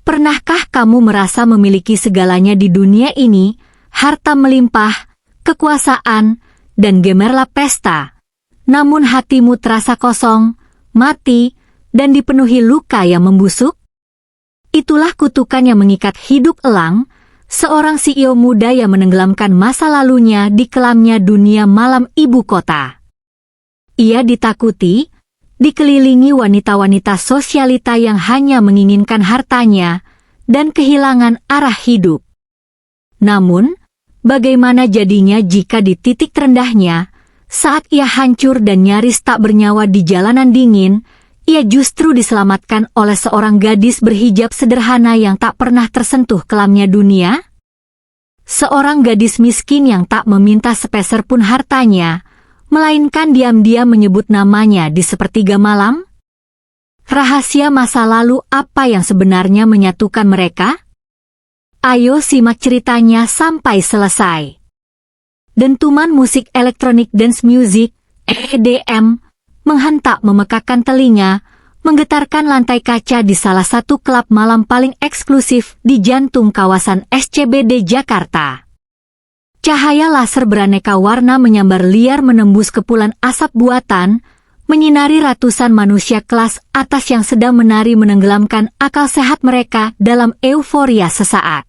Pernahkah kamu merasa memiliki segalanya di dunia ini, harta melimpah, kekuasaan, dan gemerlap pesta, namun hatimu terasa kosong, mati, dan dipenuhi luka yang membusuk? Itulah kutukan yang mengikat hidup Elang, seorang CEO muda yang menenggelamkan masa lalunya di kelamnya dunia malam ibu kota. Ia ditakuti, dikelilingi wanita-wanita sosialita yang hanya menginginkan hartanya dan kehilangan arah hidup. Namun, bagaimana jadinya jika di titik terendahnya, saat ia hancur dan nyaris tak bernyawa di jalanan dingin, ia justru diselamatkan oleh seorang gadis berhijab sederhana yang tak pernah tersentuh kelamnya dunia? Seorang gadis miskin yang tak meminta sepeser pun hartanya, melainkan diam-diam menyebut namanya di sepertiga malam? Rahasia masa lalu apa yang sebenarnya menyatukan mereka? Ayo simak ceritanya sampai selesai. Dentuman musik elektronik dance music, EDM, menghentak memekakan telinga, menggetarkan lantai kaca di salah satu klub malam paling eksklusif di jantung kawasan SCBD Jakarta. Cahaya laser beraneka warna menyambar liar menembus kepulan asap buatan, menyinari ratusan manusia kelas atas yang sedang menari menenggelamkan akal sehat mereka dalam euforia sesaat.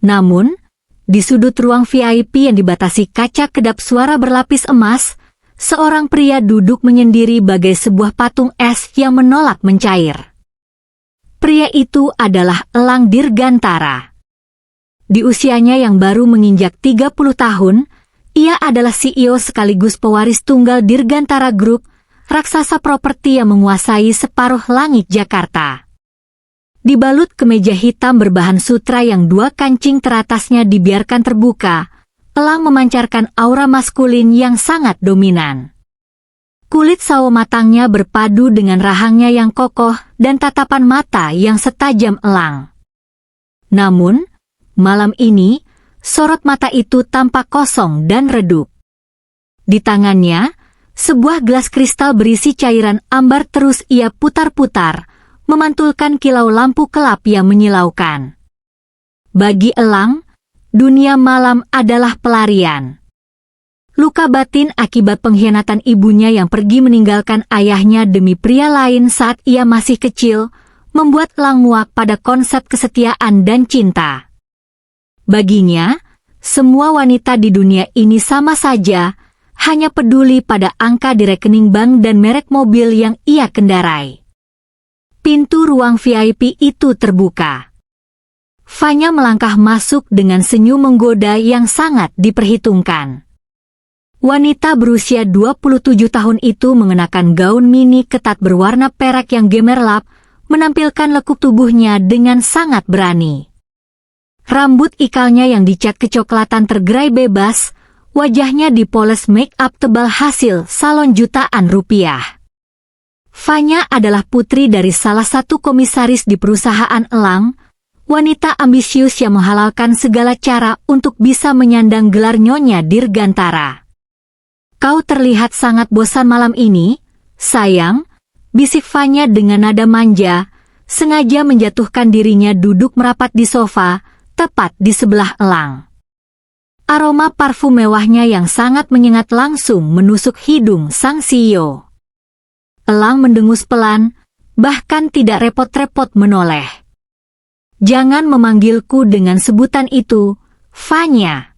Namun, di sudut ruang VIP yang dibatasi kaca kedap suara berlapis emas, seorang pria duduk menyendiri bagai sebuah patung es yang menolak mencair. Pria itu adalah Elang Dirgantara. Di usianya yang baru menginjak 30 tahun, ia adalah CEO sekaligus pewaris tunggal Dirgantara Group, raksasa properti yang menguasai separuh langit Jakarta. Dibalut kemeja hitam berbahan sutra yang dua kancing teratasnya dibiarkan terbuka, Elang memancarkan aura maskulin yang sangat dominan. Kulit sawo matangnya berpadu dengan rahangnya yang kokoh dan tatapan mata yang setajam elang. Namun, malam ini, sorot mata itu tampak kosong dan redup. Di tangannya, sebuah gelas kristal berisi cairan ambar terus ia putar-putar, memantulkan kilau lampu kelap yang menyilaukan. Bagi Elang, dunia malam adalah pelarian. Luka batin akibat pengkhianatan ibunya yang pergi meninggalkan ayahnya demi pria lain saat ia masih kecil, membuat Elang muak pada konsep kesetiaan dan cinta. Baginya, semua wanita di dunia ini sama saja, hanya peduli pada angka di rekening bank dan merek mobil yang ia kendarai. Pintu ruang VIP itu terbuka. Fanya melangkah masuk dengan senyum menggoda yang sangat diperhitungkan. Wanita berusia 27 tahun itu mengenakan gaun mini ketat berwarna perak yang gemerlap, menampilkan lekuk tubuhnya dengan sangat berani. Rambut ikalnya yang dicat kecoklatan tergerai bebas, wajahnya dipoles make up tebal hasil salon jutaan rupiah. Fanya adalah putri dari salah satu komisaris di perusahaan Elang, wanita ambisius yang menghalalkan segala cara untuk bisa menyandang gelar Nyonya Dirgantara. Kau terlihat sangat bosan malam ini, sayang, bisik Fanya dengan nada manja, sengaja menjatuhkan dirinya duduk merapat di sofa, tepat di sebelah Elang. Aroma parfum mewahnya yang sangat menyengat langsung menusuk hidung sang CEO. Elang mendengus pelan, bahkan tidak repot-repot menoleh. Jangan memanggilku dengan sebutan itu, Fanya.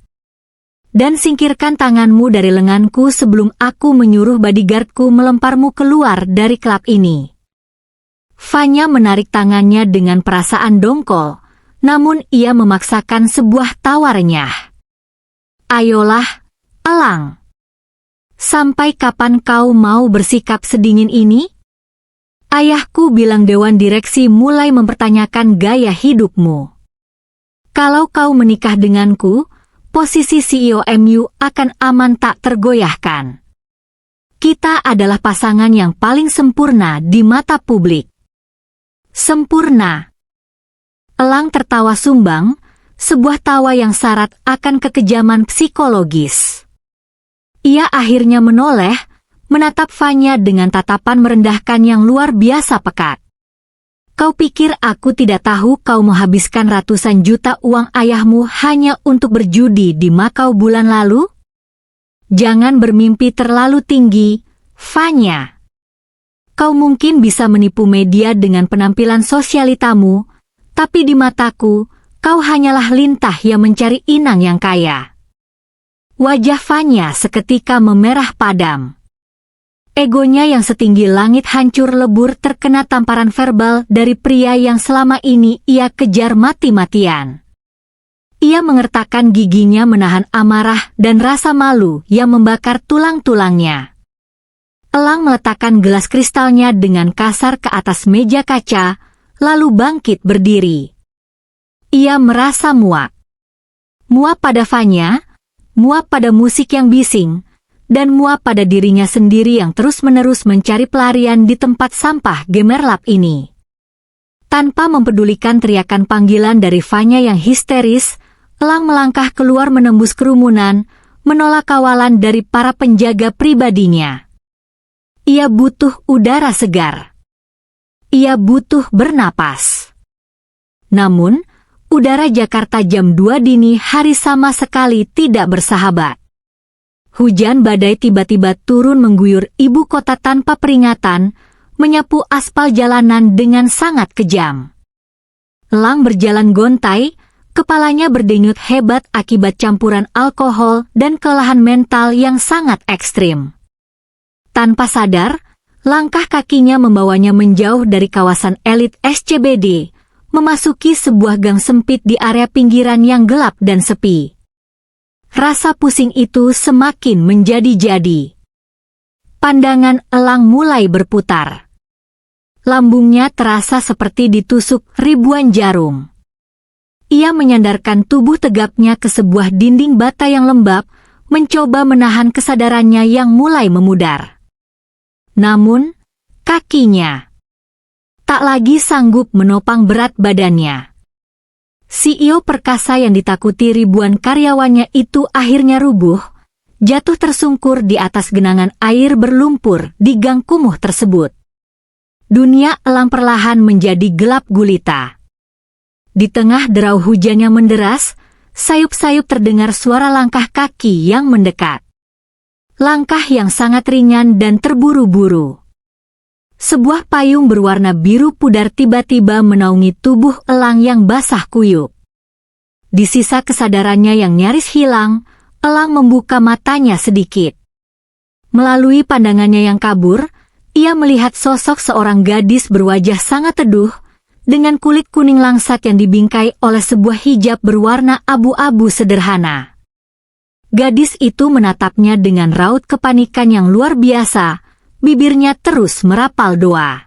Dan singkirkan tanganmu dari lenganku sebelum aku menyuruh bodyguardku melemparmu keluar dari klub ini. Fanya menarik tangannya dengan perasaan dongkol, namun ia memaksakan sebuah tawarnya. Ayolah, Elang. Sampai kapan kau mau bersikap sedingin ini? Ayahku bilang dewan direksi mulai mempertanyakan gaya hidupmu. Kalau kau menikah denganku, posisi CEO MU akan aman tak tergoyahkan. Kita adalah pasangan yang paling sempurna di mata publik. Sempurna. Elang tertawa sumbang, sebuah tawa yang syarat akan kekejaman psikologis. Ia akhirnya menoleh, menatap Fanya dengan tatapan merendahkan yang luar biasa pekat. Kau pikir aku tidak tahu kau menghabiskan ratusan juta uang ayahmu hanya untuk berjudi di Makau bulan lalu? Jangan bermimpi terlalu tinggi, Vanya. Kau mungkin bisa menipu media dengan penampilan sosialitamu, tapi di mataku, kau hanyalah lintah yang mencari inang yang kaya. Wajah Vanya seketika memerah padam. Egonya yang setinggi langit hancur lebur terkena tamparan verbal dari pria yang selama ini ia kejar mati-matian. Ia mengertakkan giginya menahan amarah dan rasa malu yang membakar tulang-tulangnya. Elang meletakkan gelas kristalnya dengan kasar ke atas meja kaca, lalu bangkit berdiri. Ia merasa muak. Muak pada Vanya, muak pada musik yang bising, dan muak pada dirinya sendiri yang terus-menerus mencari pelarian di tempat sampah gemerlap ini. Tanpa mempedulikan teriakan panggilan dari Vanya yang histeris, Elang melangkah keluar menembus kerumunan, menolak kawalan dari para penjaga pribadinya. Ia butuh udara segar. Ia butuh bernapas. Namun, udara Jakarta jam 2 dini hari sama sekali tidak bersahabat. Hujan badai tiba-tiba turun mengguyur ibu kota tanpa peringatan, menyapu aspal jalanan dengan sangat kejam. Elang berjalan gontai, kepalanya berdenyut hebat akibat campuran alkohol dan kelelahan mental yang sangat ekstrim. Tanpa sadar, langkah kakinya membawanya menjauh dari kawasan elit SCBD, memasuki sebuah gang sempit di area pinggiran yang gelap dan sepi. Rasa pusing itu semakin menjadi-jadi. Pandangan Elang mulai berputar. Lambungnya terasa seperti ditusuk ribuan jarum. Ia menyandarkan tubuh tegapnya ke sebuah dinding bata yang lembab, mencoba menahan kesadarannya yang mulai memudar. Namun, kakinya tak lagi sanggup menopang berat badannya. CEO perkasa yang ditakuti ribuan karyawannya itu akhirnya rubuh, jatuh tersungkur di atas genangan air berlumpur di gang kumuh tersebut. Dunia Elang perlahan menjadi gelap gulita. Di tengah derau hujan yang menderas, sayup-sayup terdengar suara langkah kaki yang mendekat. Langkah yang sangat ringan dan terburu-buru. Sebuah payung berwarna biru pudar tiba-tiba menaungi tubuh Elang yang basah kuyup. Di sisa kesadarannya yang nyaris hilang, Elang membuka matanya sedikit. Melalui pandangannya yang kabur, ia melihat sosok seorang gadis berwajah sangat teduh, dengan kulit kuning langsat yang dibingkai oleh sebuah hijab berwarna abu-abu sederhana. Gadis itu menatapnya dengan raut kepanikan yang luar biasa, bibirnya terus merapal doa.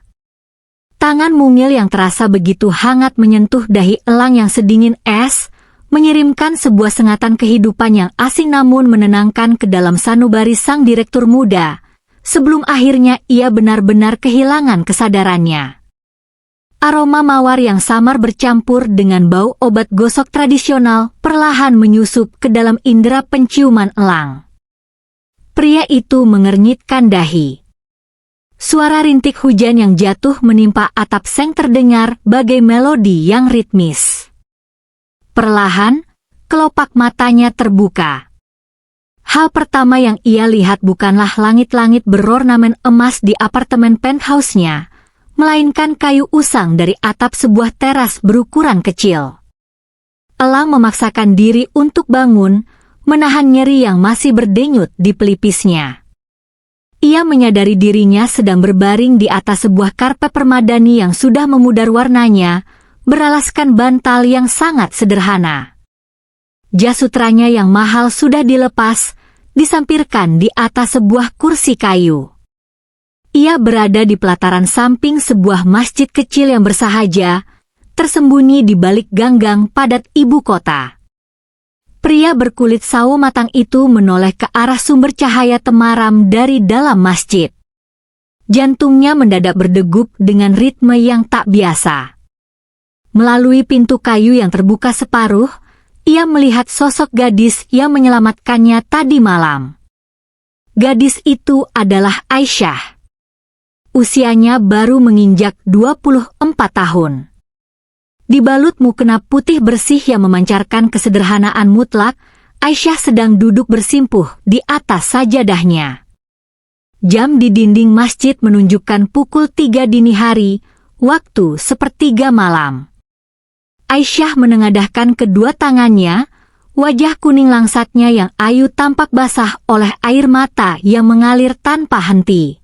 Tangan mungil yang terasa begitu hangat menyentuh dahi Elang yang sedingin es, mengirimkan sebuah sengatan kehidupan yang asing namun menenangkan ke dalam sanubari sang direktur muda, sebelum akhirnya ia benar-benar kehilangan kesadarannya. Aroma mawar yang samar bercampur dengan bau obat gosok tradisional perlahan menyusup ke dalam indera penciuman Elang. Pria itu mengernyitkan dahi. Suara rintik hujan yang jatuh menimpa atap seng terdengar bagai melodi yang ritmis. Perlahan, kelopak matanya terbuka. Hal pertama yang ia lihat bukanlah langit-langit berornamen emas di apartemen penthouse-nya, melainkan kayu usang dari atap sebuah teras berukuran kecil. Elang memaksakan diri untuk bangun, menahan nyeri yang masih berdenyut di pelipisnya. Ia menyadari dirinya sedang berbaring di atas sebuah karpet permadani yang sudah memudar warnanya, beralaskan bantal yang sangat sederhana. Jas sutranya yang mahal sudah dilepas, disampirkan di atas sebuah kursi kayu. Ia berada di pelataran samping sebuah masjid kecil yang bersahaja, tersembunyi di balik gang-gang padat ibu kota. Pria berkulit sawo matang itu menoleh ke arah sumber cahaya temaram dari dalam masjid. Jantungnya mendadak berdegup dengan ritme yang tak biasa. Melalui pintu kayu yang terbuka separuh, ia melihat sosok gadis yang menyelamatkannya tadi malam. Gadis itu adalah Aisyah. usianya baru menginjak 24 tahun. Dibalut mukena putih bersih yang memancarkan kesederhanaan mutlak, Aisyah sedang duduk bersimpuh di atas sajadahnya. Jam di dinding masjid menunjukkan pukul 3 dini hari, waktu sepertiga malam. Aisyah menengadahkan kedua tangannya, wajah kuning langsatnya yang ayu tampak basah oleh air mata yang mengalir tanpa henti.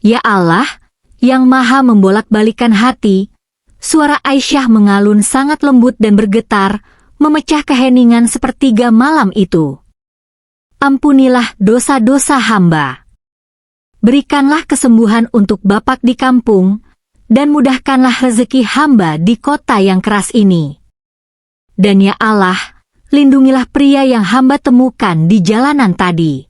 Ya Allah, yang maha membolak-balikan hati, suara Aisyah mengalun sangat lembut dan bergetar, memecah keheningan sepertiga malam itu. Ampunilah dosa-dosa hamba. Berikanlah kesembuhan untuk Bapak di kampung, dan mudahkanlah rezeki hamba di kota yang keras ini. Dan ya Allah, lindungilah pria yang hamba temukan di jalanan tadi.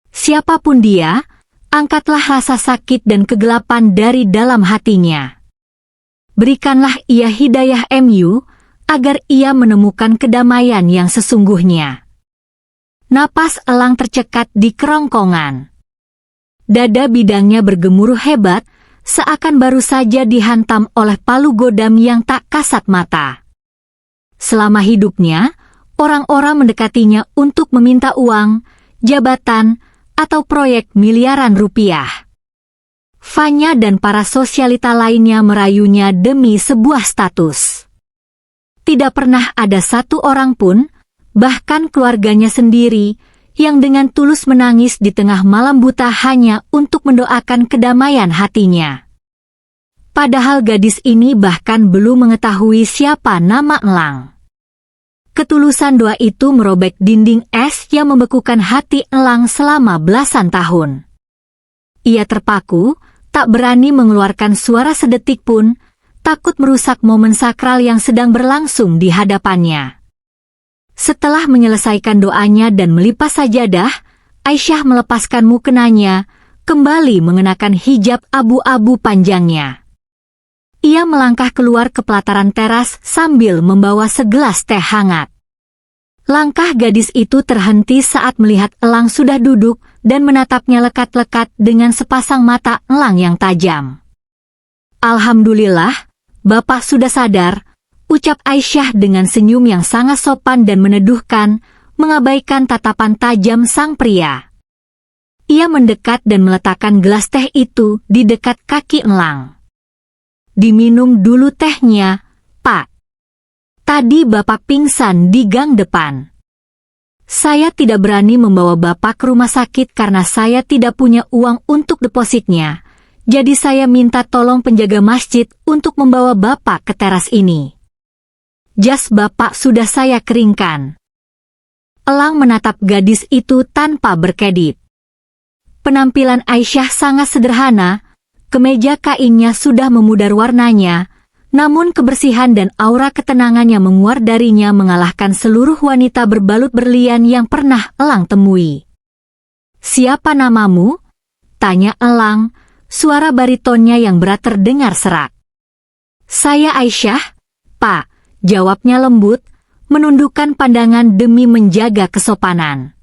Siapapun dia, angkatlah rasa sakit dan kegelapan dari dalam hatinya. Berikanlah ia hidayah MU, agar ia menemukan kedamaian yang sesungguhnya. Napas Elang tercekat di kerongkongan. Dada bidangnya bergemuruh hebat, seakan baru saja dihantam oleh palu godam yang tak kasat mata. Selama hidupnya, orang-orang mendekatinya untuk meminta uang, jabatan, atau proyek miliaran rupiah. Fanya dan para sosialita lainnya merayunya demi sebuah status. Tidak pernah ada satu orang pun, bahkan keluarganya sendiri, yang dengan tulus menangis di tengah malam buta hanya untuk mendoakan kedamaian hatinya. Padahal gadis ini bahkan belum mengetahui siapa nama Elang. Ketulusan doa itu merobek dinding es yang membekukan hati Elang selama belasan tahun. Ia terpaku, tak berani mengeluarkan suara sedetik pun, takut merusak momen sakral yang sedang berlangsung di hadapannya. Setelah menyelesaikan doanya dan melipas sajadah, Aisyah melepaskan mukenanya, kembali mengenakan hijab abu-abu panjangnya. Ia melangkah keluar ke pelataran teras sambil membawa segelas teh hangat. Langkah gadis itu terhenti saat melihat Elang sudah duduk dan menatapnya lekat-lekat dengan sepasang mata elang yang tajam. Alhamdulillah, Bapak sudah sadar, ucap Aisyah dengan senyum yang sangat sopan dan meneduhkan, mengabaikan tatapan tajam sang pria. Ia mendekat dan meletakkan gelas teh itu di dekat kaki Elang. Diminum dulu tehnya, Pak. Tadi Bapak pingsan di gang depan. Saya tidak berani membawa Bapak ke rumah sakit karena saya tidak punya uang untuk depositnya. Jadi saya minta tolong penjaga masjid untuk membawa Bapak ke teras ini. Jas Bapak sudah saya keringkan. Elang menatap gadis itu tanpa berkedip. Penampilan Aisyah sangat sederhana, kemeja kainnya sudah memudar warnanya, namun kebersihan dan aura ketenangan yang menguar darinya mengalahkan seluruh wanita berbalut berlian yang pernah Elang temui. Siapa namamu? Tanya Elang, suara baritonnya yang berat terdengar serak. Saya Aisyah, Pak, jawabnya lembut, menundukkan pandangan demi menjaga kesopanan.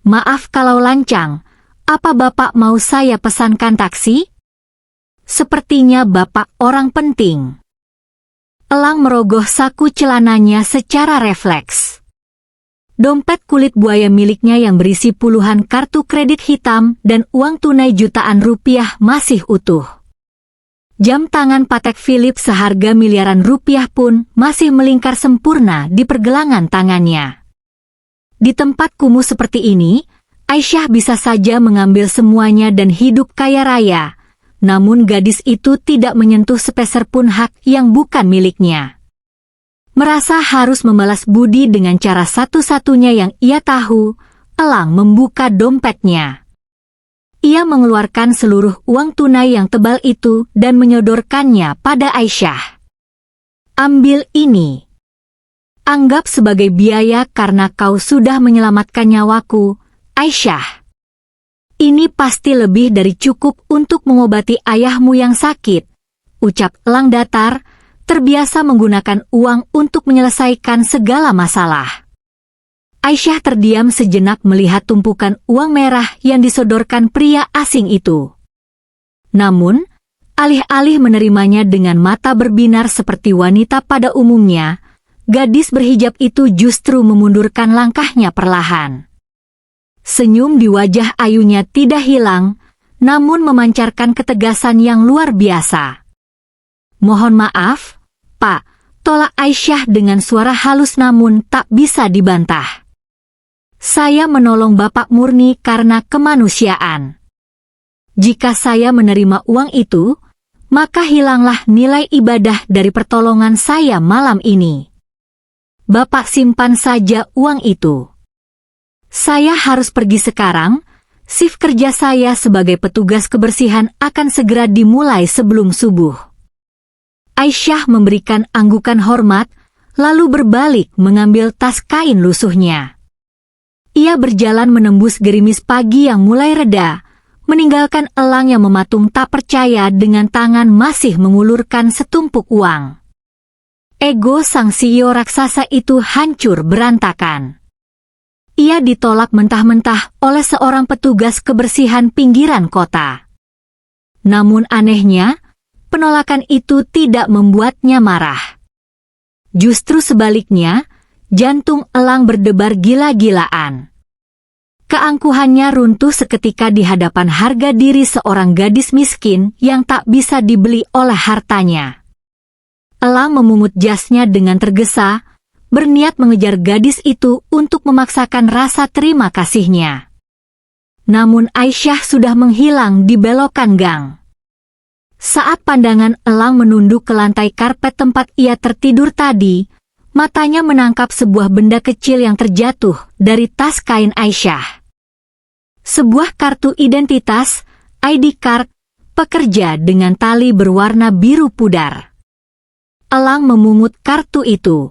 Maaf kalau lancang, apa Bapak mau saya pesankan taksi? Sepertinya Bapak orang penting. Elang merogoh saku celananya secara refleks. Dompet kulit buaya miliknya yang berisi puluhan kartu kredit hitam dan uang tunai jutaan rupiah masih utuh. Jam tangan Patek Philippe seharga miliaran rupiah pun masih melingkar sempurna di pergelangan tangannya. Di tempat kumuh seperti ini, Aisyah bisa saja mengambil semuanya dan hidup kaya raya. Namun gadis itu tidak menyentuh sepeser pun hak yang bukan miliknya. Merasa harus membalas budi dengan cara satu-satunya yang ia tahu, Elang membuka dompetnya. Ia mengeluarkan seluruh uang tunai yang tebal itu dan menyodorkannya pada Aisyah. Ambil ini. Anggap sebagai biaya karena kau sudah menyelamatkan nyawaku, Aisyah. Ini pasti lebih dari cukup untuk mengobati ayahmu yang sakit, ucap Elang datar, terbiasa menggunakan uang untuk menyelesaikan segala masalah. Aisyah terdiam sejenak melihat tumpukan uang merah yang disodorkan pria asing itu. Namun, alih-alih menerimanya dengan mata berbinar seperti wanita pada umumnya, gadis berhijab itu justru memundurkan langkahnya perlahan. Senyum di wajah Ayunya tidak hilang, namun memancarkan ketegasan yang luar biasa. "Mohon maaf, Pak," tolak Aisyah dengan suara halus namun tak bisa dibantah. "Saya menolong Bapak murni karena kemanusiaan. Jika saya menerima uang itu, maka hilanglah nilai ibadah dari pertolongan saya malam ini. Bapak simpan saja uang itu. Saya harus pergi sekarang, shift kerja saya sebagai petugas kebersihan akan segera dimulai sebelum subuh." Aisyah memberikan anggukan hormat, lalu berbalik mengambil tas kain lusuhnya. Ia berjalan menembus gerimis pagi yang mulai reda, meninggalkan Elang yang mematung tak percaya dengan tangan masih mengulurkan setumpuk uang. Ego sang CEO raksasa itu hancur berantakan. Ia ditolak mentah-mentah oleh seorang petugas kebersihan pinggiran kota. Namun anehnya, penolakan itu tidak membuatnya marah. Justru sebaliknya, jantung Elang berdebar gila-gilaan. Keangkuhannya runtuh seketika di hadapan harga diri seorang gadis miskin yang tak bisa dibeli oleh hartanya. Elang memungut jasnya dengan tergesa, berniat mengejar gadis itu untuk memaksakan rasa terima kasihnya. Namun Aisyah sudah menghilang di belokan gang. Saat pandangan Elang menunduk ke lantai karpet tempat ia tertidur tadi, matanya menangkap sebuah benda kecil yang terjatuh dari tas kain Aisyah. Sebuah kartu identitas, ID card, pekerja dengan tali berwarna biru pudar. Elang memungut kartu itu.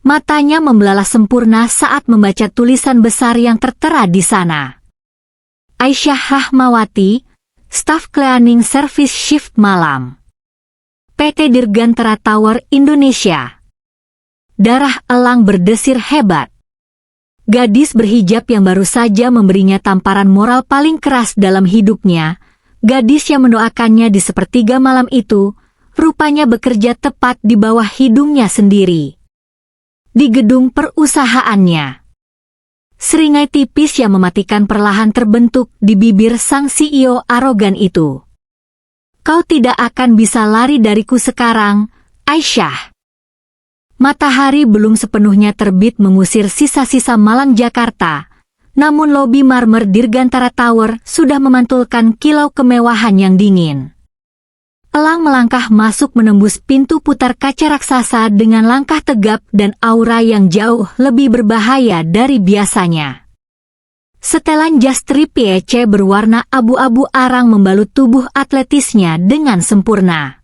Matanya membelalak sempurna saat membaca tulisan besar yang tertera di sana. Aisyah Rahmawati, Staf Cleaning Service Shift Malam, PT Dirgantara Tower Indonesia. Darah Elang berdesir hebat. Gadis berhijab yang baru saja memberinya tamparan moral paling keras dalam hidupnya, gadis yang mendoakannya di sepertiga malam itu, rupanya bekerja tepat di bawah hidungnya sendiri. Di gedung perusahaannya. Seringai tipis yang mematikan perlahan terbentuk di bibir sang CEO arogan itu. "Kau tidak akan bisa lari dariku sekarang, Aisyah." Matahari belum sepenuhnya terbit mengusir sisa-sisa malam Jakarta, namun lobi marmer Dirgantara Tower sudah memantulkan kilau kemewahan yang dingin. Elang melangkah masuk menembus pintu putar kaca raksasa dengan langkah tegap dan aura yang jauh lebih berbahaya dari biasanya. Setelan jas tripiece berwarna abu-abu arang membalut tubuh atletisnya dengan sempurna.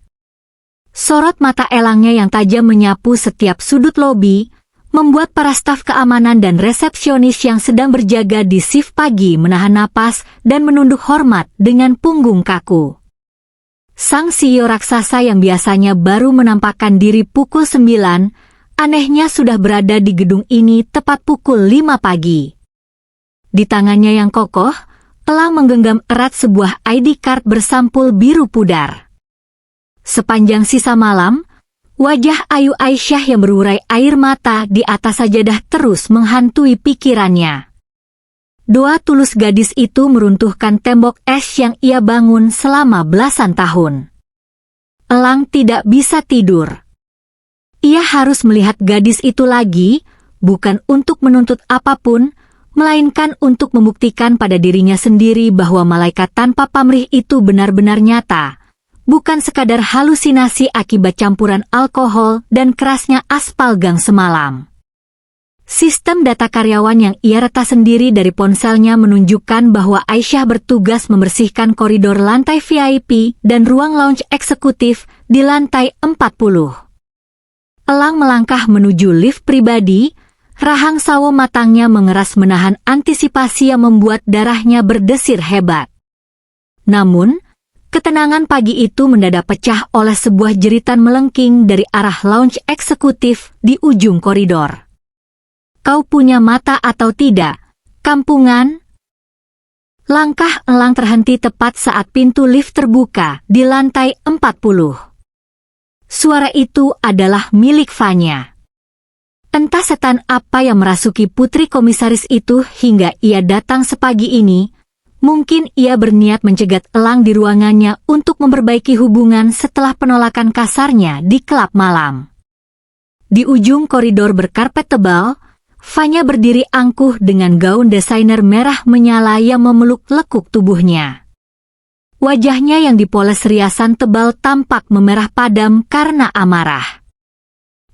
Sorot mata Elangnya yang tajam menyapu setiap sudut lobi, membuat para staf keamanan dan resepsionis yang sedang berjaga di shift pagi menahan napas dan menunduk hormat dengan punggung kaku. Sang CEO raksasa yang biasanya baru menampakkan diri pukul 9, anehnya sudah berada di gedung ini tepat pukul 5 pagi. Di tangannya yang kokoh, Elang menggenggam erat sebuah ID card bersampul biru pudar. Sepanjang sisa malam, wajah ayu Aisyah yang berurai air mata di atas sajadah terus menghantui pikirannya. Doa tulus gadis itu meruntuhkan tembok es yang ia bangun selama belasan tahun. Elang tidak bisa tidur. Ia harus melihat gadis itu lagi, bukan untuk menuntut apapun, melainkan untuk membuktikan pada dirinya sendiri bahwa malaikat tanpa pamrih itu benar-benar nyata. Bukan sekadar halusinasi akibat campuran alkohol dan kerasnya aspal gang semalam. Sistem data karyawan yang ia retas sendiri dari ponselnya menunjukkan bahwa Aisyah bertugas membersihkan koridor lantai VIP dan ruang lounge eksekutif di lantai 40. Elang melangkah menuju lift pribadi, rahang sawo matangnya mengeras menahan antisipasi yang membuat darahnya berdesir hebat. Namun, ketenangan pagi itu mendadak pecah oleh sebuah jeritan melengking dari arah lounge eksekutif di ujung koridor. "Kau punya mata atau tidak, kampungan?" Langkah Elang terhenti tepat saat pintu lift terbuka di lantai 40. Suara itu adalah milik Vanya. Entah setan apa yang merasuki putri komisaris itu hingga ia datang sepagi ini. Mungkin ia berniat mencegat Elang di ruangannya untuk memperbaiki hubungan setelah penolakan kasarnya di klub malam. Di ujung koridor berkarpet tebal, Vanya berdiri angkuh dengan gaun desainer merah menyala yang memeluk lekuk tubuhnya. Wajahnya yang dipoles riasan tebal tampak memerah padam karena amarah.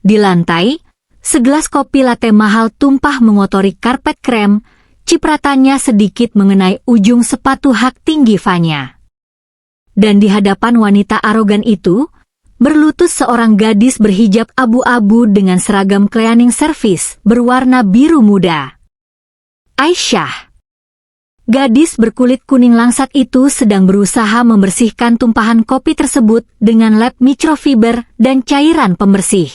Di lantai, segelas kopi latte mahal tumpah mengotori karpet krem, cipratannya sedikit mengenai ujung sepatu hak tinggi Vanya. Dan di hadapan wanita arogan itu, berlutut seorang gadis berhijab abu-abu dengan seragam cleaning service berwarna biru muda. Aisyah. Gadis berkulit kuning langsat itu sedang berusaha membersihkan tumpahan kopi tersebut dengan lap microfiber dan cairan pembersih.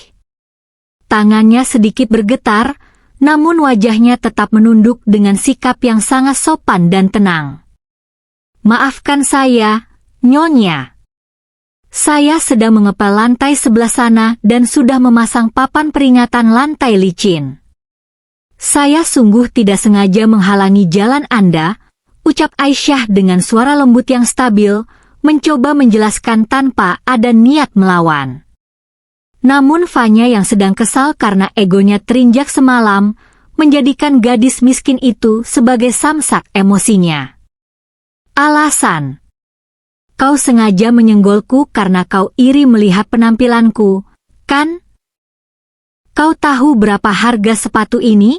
Tangannya sedikit bergetar, namun wajahnya tetap menunduk dengan sikap yang sangat sopan dan tenang. "Maafkan saya, Nyonya. Saya sedang mengepel lantai sebelah sana dan sudah memasang papan peringatan lantai licin. Saya sungguh tidak sengaja menghalangi jalan Anda," ucap Aisyah dengan suara lembut yang stabil, mencoba menjelaskan tanpa ada niat melawan. Namun Vanya yang sedang kesal karena egonya terinjak semalam, menjadikan gadis miskin itu sebagai samsak emosinya. "Alasan? Kau sengaja menyenggolku karena kau iri melihat penampilanku, kan? Kau tahu berapa harga sepatu ini?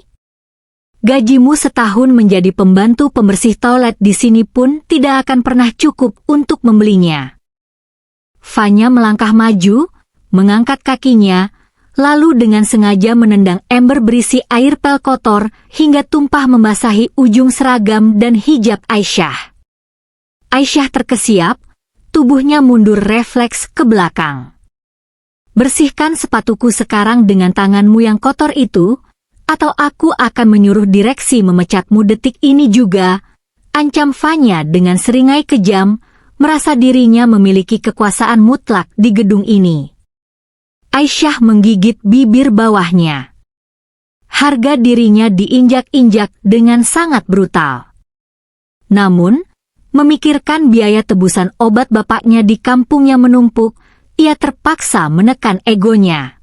Gajimu setahun menjadi pembantu pembersih toilet di sini pun tidak akan pernah cukup untuk membelinya." Vanya melangkah maju, mengangkat kakinya, lalu dengan sengaja menendang ember berisi air pel kotor hingga tumpah membasahi ujung seragam dan hijab Aisyah. Aisyah terkesiap, tubuhnya mundur refleks ke belakang. "Bersihkan sepatuku sekarang dengan tanganmu yang kotor itu, atau aku akan menyuruh direksi memecatmu detik ini juga," ancam Vanya dengan seringai kejam, merasa dirinya memiliki kekuasaan mutlak di gedung ini. Aisyah menggigit bibir bawahnya. Harga dirinya diinjak-injak dengan sangat brutal. Namun, memikirkan biaya tebusan obat bapaknya di kampung yang menumpuk, ia terpaksa menekan egonya.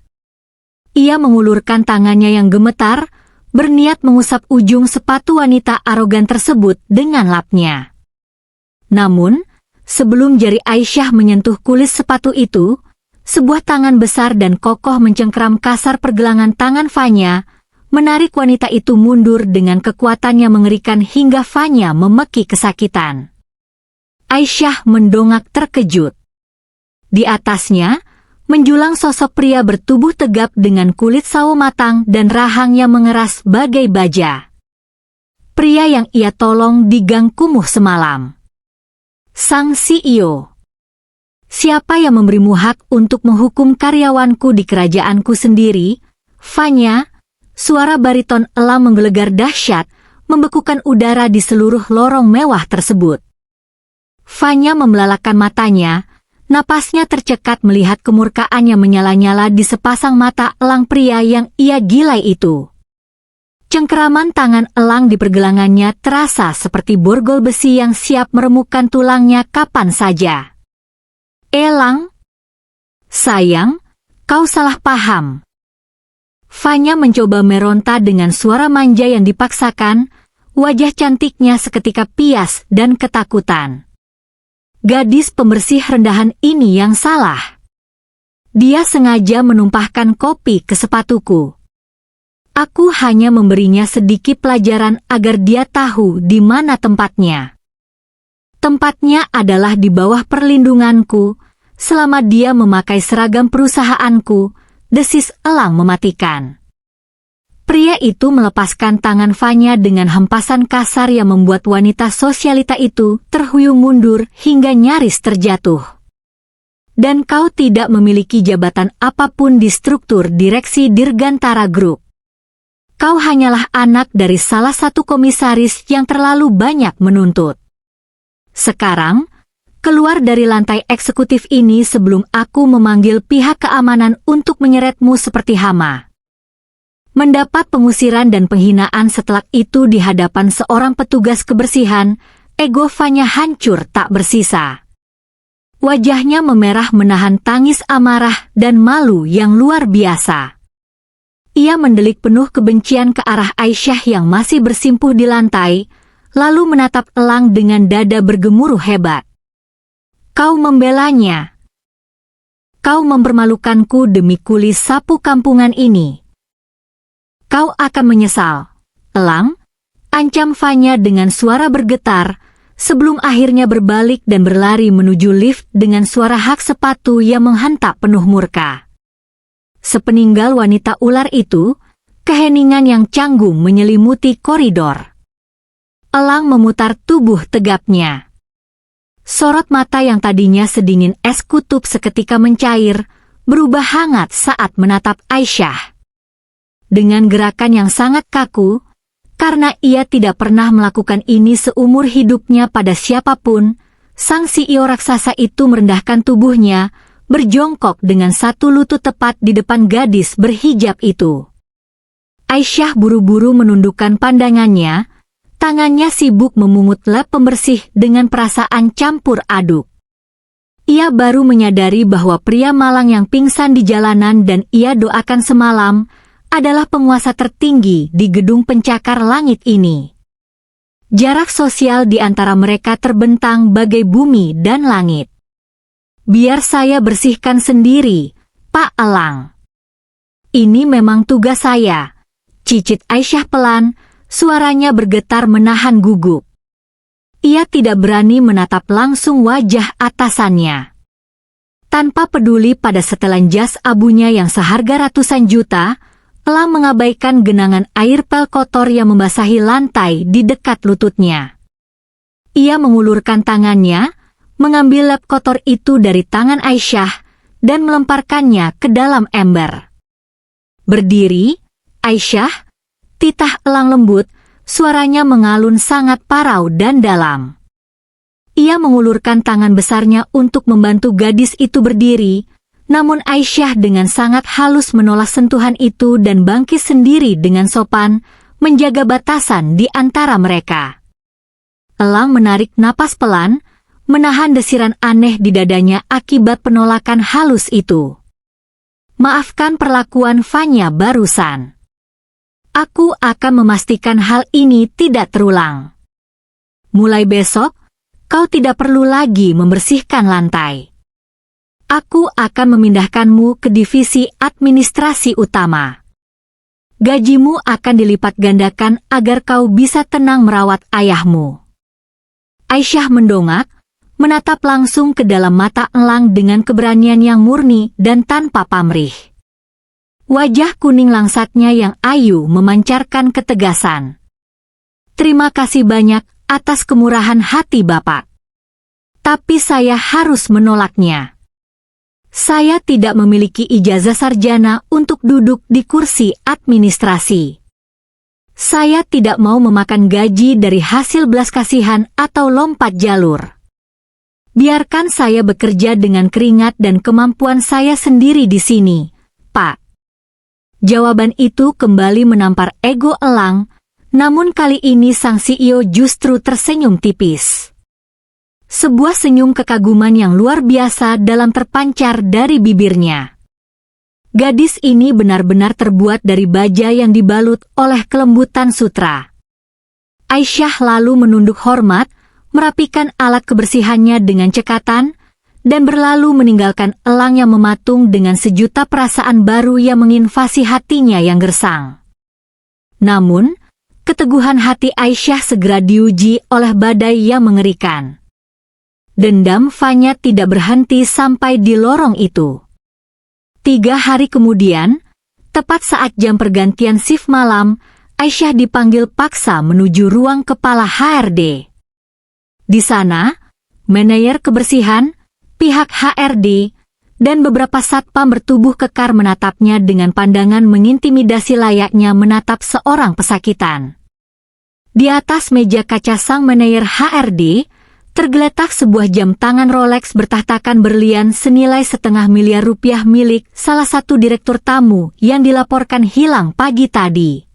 Ia mengulurkan tangannya yang gemetar, berniat mengusap ujung sepatu wanita arogan tersebut dengan lapnya. Namun, sebelum jari Aisyah menyentuh kulit sepatu itu, sebuah tangan besar dan kokoh mencengkeram kasar pergelangan tangan Vanya, menarik wanita itu mundur dengan kekuatan yang mengerikan hingga Vanya memeki kesakitan. Aisyah mendongak terkejut. Di atasnya, menjulang sosok pria bertubuh tegap dengan kulit sawo matang dan rahang yang mengeras bagai baja. Pria yang ia tolong di gang kumuh semalam. Sang CEO. "Siapa yang memberimu hak untuk menghukum karyawanku di kerajaanku sendiri?" Vanya, suara bariton Elang menggelegar dahsyat, membekukan udara di seluruh lorong mewah tersebut. Vanya membelalakan matanya, napasnya tercekat melihat kemurkaan yang menyala-nyala di sepasang mata elang pria yang ia gilai itu. Cengkeraman tangan elang di pergelangannya terasa seperti borgol besi yang siap meremukkan tulangnya kapan saja. "Elang? Sayang, kau salah paham." Vanya mencoba meronta dengan suara manja yang dipaksakan, wajah cantiknya seketika pias dan ketakutan. Gadis pembersih rendahan ini yang salah. Dia sengaja menumpahkan kopi ke sepatuku. Aku hanya memberinya sedikit pelajaran agar dia tahu di mana tempatnya. Tempatnya adalah di bawah perlindunganku, selama dia memakai seragam perusahaanku, desis elang mematikan. Pria itu melepaskan tangan Vanya dengan hempasan kasar yang membuat wanita sosialita itu terhuyung mundur hingga nyaris terjatuh. Dan kau tidak memiliki jabatan apapun di struktur direksi Dirgantara Group. Kau hanyalah anak dari salah satu komisaris yang terlalu banyak menuntut. Sekarang, keluar dari lantai eksekutif ini sebelum aku memanggil pihak keamanan untuk menyeretmu seperti hama. Mendapat pengusiran dan penghinaan setelah itu di hadapan seorang petugas kebersihan, ego Vanya hancur tak bersisa. Wajahnya memerah menahan tangis amarah dan malu yang luar biasa. Ia mendelik penuh kebencian ke arah Aisyah yang masih bersimpuh di lantai, lalu menatap Elang dengan dada bergemuruh hebat. Kau membelanya. Kau mempermalukanku demi kuli sapu kampungan ini. Kau akan menyesal, Elang, ancam Vanya dengan suara bergetar, sebelum akhirnya berbalik dan berlari menuju lift dengan suara hak sepatu yang menghantam penuh murka. Sepeninggal wanita ular itu, keheningan yang canggung menyelimuti koridor. Elang memutar tubuh tegapnya. Sorot mata yang tadinya sedingin es kutub seketika mencair, berubah hangat saat menatap Aisyah. Dengan gerakan yang sangat kaku, karena ia tidak pernah melakukan ini seumur hidupnya pada siapapun, sang CEO raksasa itu merendahkan tubuhnya, berjongkok dengan satu lutut tepat di depan gadis berhijab itu. Aisyah buru-buru menundukkan pandangannya, tangannya sibuk memungut lap pembersih dengan perasaan campur aduk. Ia baru menyadari bahwa pria malang yang pingsan di jalanan dan ia doakan semalam adalah penguasa tertinggi di gedung pencakar langit ini. Jarak sosial di antara mereka terbentang bagai bumi dan langit. Biar saya bersihkan sendiri, Pak Elang. Ini memang tugas saya, cicit Aisyah pelan, suaranya bergetar menahan gugup. Ia tidak berani menatap langsung wajah atasannya. Tanpa peduli pada setelan jas abunya yang seharga ratusan juta, Elang mengabaikan genangan air pel kotor yang membasahi lantai di dekat lututnya. Ia mengulurkan tangannya, mengambil lap kotor itu dari tangan Aisyah, dan melemparkannya ke dalam ember. Berdiri, Aisyah, titah Elang lembut, suaranya mengalun sangat parau dan dalam. Ia mengulurkan tangan besarnya untuk membantu gadis itu berdiri, namun Aisyah dengan sangat halus menolak sentuhan itu dan bangkit sendiri dengan sopan, menjaga batasan di antara mereka. Elang menarik napas pelan, menahan desiran aneh di dadanya akibat penolakan halus itu. Maafkan perlakuan Vanya barusan. Aku akan memastikan hal ini tidak terulang. Mulai besok, kau tidak perlu lagi membersihkan lantai. Aku akan memindahkanmu ke divisi administrasi utama. Gajimu akan dilipat gandakan agar kau bisa tenang merawat ayahmu. Aisyah mendongak, menatap langsung ke dalam mata Elang dengan keberanian yang murni dan tanpa pamrih. Wajah kuning langsatnya yang ayu memancarkan ketegasan. Terima kasih banyak atas kemurahan hati Bapak. Tapi saya harus menolaknya. Saya tidak memiliki ijazah sarjana untuk duduk di kursi administrasi. Saya tidak mau memakan gaji dari hasil belas kasihan atau lompat jalur. Biarkan saya bekerja dengan keringat dan kemampuan saya sendiri di sini, Pak. Jawaban itu kembali menampar ego Elang, namun kali ini sang CEO justru tersenyum tipis. Sebuah senyum kekaguman yang luar biasa dalam terpancar dari bibirnya. Gadis ini benar-benar terbuat dari baja yang dibalut oleh kelembutan sutra. Aisyah lalu menunduk hormat, merapikan alat kebersihannya dengan cekatan, dan berlalu meninggalkan Elang yang mematung dengan sejuta perasaan baru yang menginvasi hatinya yang gersang. Namun, keteguhan hati Aisyah segera diuji oleh badai yang mengerikan. Dendam Vanya tidak berhenti sampai di lorong itu. 3 hari kemudian, tepat saat jam pergantian shift malam, Aisyah dipanggil paksa menuju ruang kepala HRD. Di sana, manajer kebersihan, pihak HRD, dan beberapa satpam bertubuh kekar menatapnya dengan pandangan mengintimidasi layaknya menatap seorang pesakitan. Di atas meja kaca sang manajer HRD, tergeletak sebuah jam tangan Rolex bertahtakan berlian senilai $500 miliar milik salah satu direktur tamu yang dilaporkan hilang pagi tadi.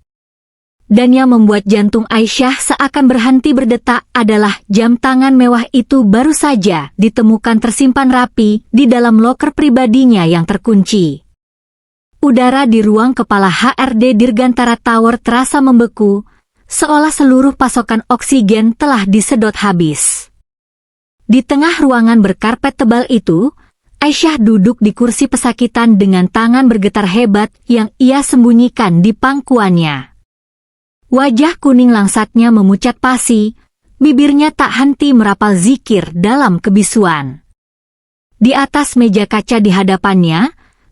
Dan yang membuat jantung Aisyah seakan berhenti berdetak adalah jam tangan mewah itu baru saja ditemukan tersimpan rapi di dalam loker pribadinya yang terkunci. Udara di ruang kepala HRD Dirgantara Tower terasa membeku, seolah seluruh pasokan oksigen telah disedot habis. Di tengah ruangan berkarpet tebal itu, Aisyah duduk di kursi pesakitan dengan tangan bergetar hebat yang ia sembunyikan di pangkuannya. Wajah kuning langsatnya memucat pasi, bibirnya tak henti merapal zikir dalam kebisuan. Di atas meja kaca di hadapannya,